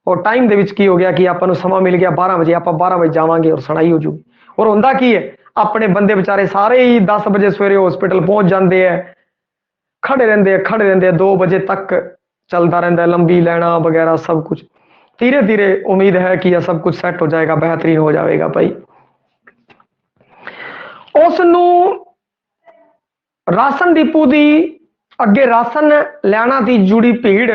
ਔਰ ਟਾਈਮ ਦੇ ਵਿੱਚ ਕੀ ਹੋ ਗਿਆ ਕਿ ਆਪਾਂ ਨੂੰ ਸਮਾਂ ਮਿਲ ਗਿਆ 12 ਵਜੇ, ਆਪਾਂ 12 ਵਜੇ ਜਾਵਾਂਗੇ ਔਰ ਸੁਣਾਈ ਹੋ ਜੂਗੀ। ਔਰ ਹੁੰਦਾ ਕੀ ਹੈ, ਆਪਣੇ ਬੰਦੇ ਵਿਚਾਰੇ ਸਾਰੇ ਹੀ 10 ਵਜੇ ਸਵੇਰੇ ਹਸਪੀਟਲ ਪਹੁੰਚ ਜਾਂਦੇ ਹੈ, ਖੜੇ ਰਹਿੰਦੇ ਆ 2 ਵਜੇ ਤੱਕ ਚੱਲਦਾ ਰਹਿੰਦਾ, ਲੰਬੀ ਲੈਣਾ ਵਗੈरह सब कुछ। धीरे धीरे उम्मीद है कि यह सब कुछ सेट हो जाएगा, बेहतरीन हो जाएगा भाई। उसनू राशन डिपू की अगे राशन लैना की जुड़ी भीड़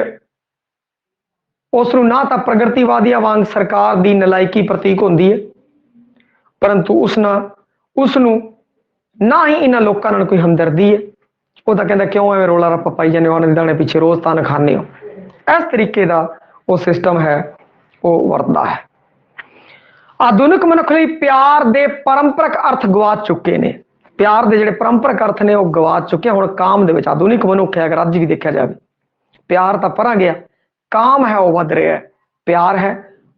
उसनू ना तो प्रगतिवादियों वांग सरकार की नलायकी प्रतीक होंदी है, परंतु उसनू ना ही इन्हां लोकां नाल कोई हमदर्दी है। वो तो कहता क्यों एवं रोला रप्पा पाई जाने हो, दाने पीछे रोज तन खाने हो। इस तरीके का वो सिस्टम है, वो वरतदा है। आधुनिक मनुख लई प्यार दे परंपरक अर्थ गवा चुके ने, प्यार दे जिहड़े परंपरक अर्थ ने वो गवा चुके। हुण काम दे विच आधुनिक मनुख है, अगर अज भी देखा जाए प्यार तो परा गया, काम है वो वध रहा है, प्यार है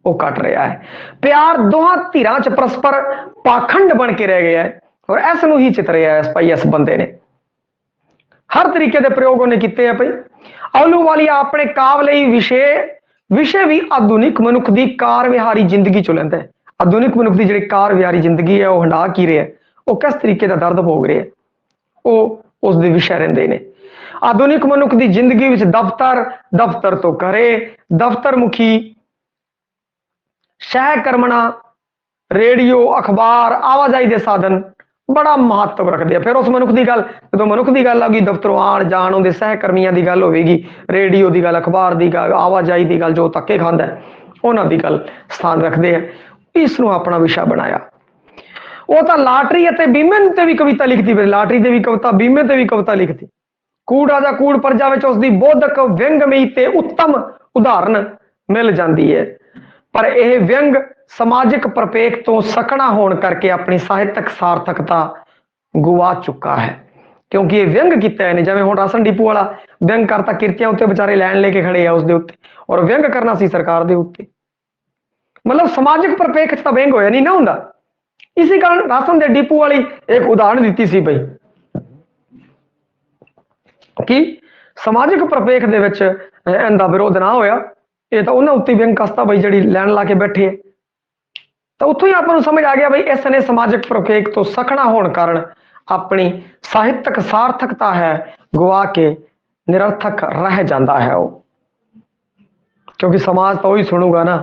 वो घट रहा है। प्यार दोहां धिरां च परस्पर पाखंड बन के रह गया है, और इस नूं ही चितरिया है भाई इस बंदे ने। हर तरीके के प्रयोग उन्हें किए है भाई। आहलूवालिया अपने काव्य लई विषय भी आधुनिक मनुख की कार विहारी जिंदगी चो लैंदा है। आधुनिक मनुख की जिहड़ी कार विहारी जिंदगी है वो हंडा की रहा है, वो किस तरीके का दर्द भोग रहे हैं, वो उसके विषय रहिंदे ने। आधुनिक मनुख की जिंदगी विच दफ्तर तो घरे, दफ्तर मुखी, सहकर्मणा, रेडियो, अखबार, आवाजाही के साधन बड़ा महत्व रखते हैं। फिर उस मनुख की गल जो मनुख की गल आगी दफ्तरों आण जाण उनके सहकर्मियों की गल होगी, रेडियो की गल, अखबार की गल, आवाजाही की गल, जो धक्के खांदा है उन्होंने गल स्थान रखते हैं। इसनों अपना विषय बनाया। वो तो लाटरी और बीमे ते भी कविता लिखती, फिर लाटरी से भी कविता, बीमे ते भी कविता लिखती। कूड़ आजा कूड़ प्रजा में उसकी बोधक व्यंगमई ते उत्तम उदाहरण मिल जाती है। पर यह व्यंग समाजिक प्रपेख तो सकना होने करके अपनी साहित्यक सार्थकता गुआ चुका है, क्योंकि ये व्यंग किया है जिवें हुण राशन डिपू वाला व्यंग करता, किरतियां उत्ते बेचारे लैन लेके खड़े आ उसके उत्ते, और व्यंग करना सी सरकार के उत्ते, मतलब समाजिक प्रपेख तो व्यंग होया नहीं ना हुंदा। इसी कारण राशन दे डिपू वाली एक उदाहरण दी सी भाई कि समाजिक प्रपेख दे विच इहदा विरोध ना होया, ये तो उन्होंने उत्ते व्यंग कसता भाई जी लैन ला के बैठे है। तो उत्थों ही आपको समझ आ गया भाई इसने समाजिक प्रपेख तो सखना होने कारण अपनी साहित्यक सार्थकता है गुआ के निरर्थक रह जाता है वो, क्योंकि समाज तो वही सुनूगा ना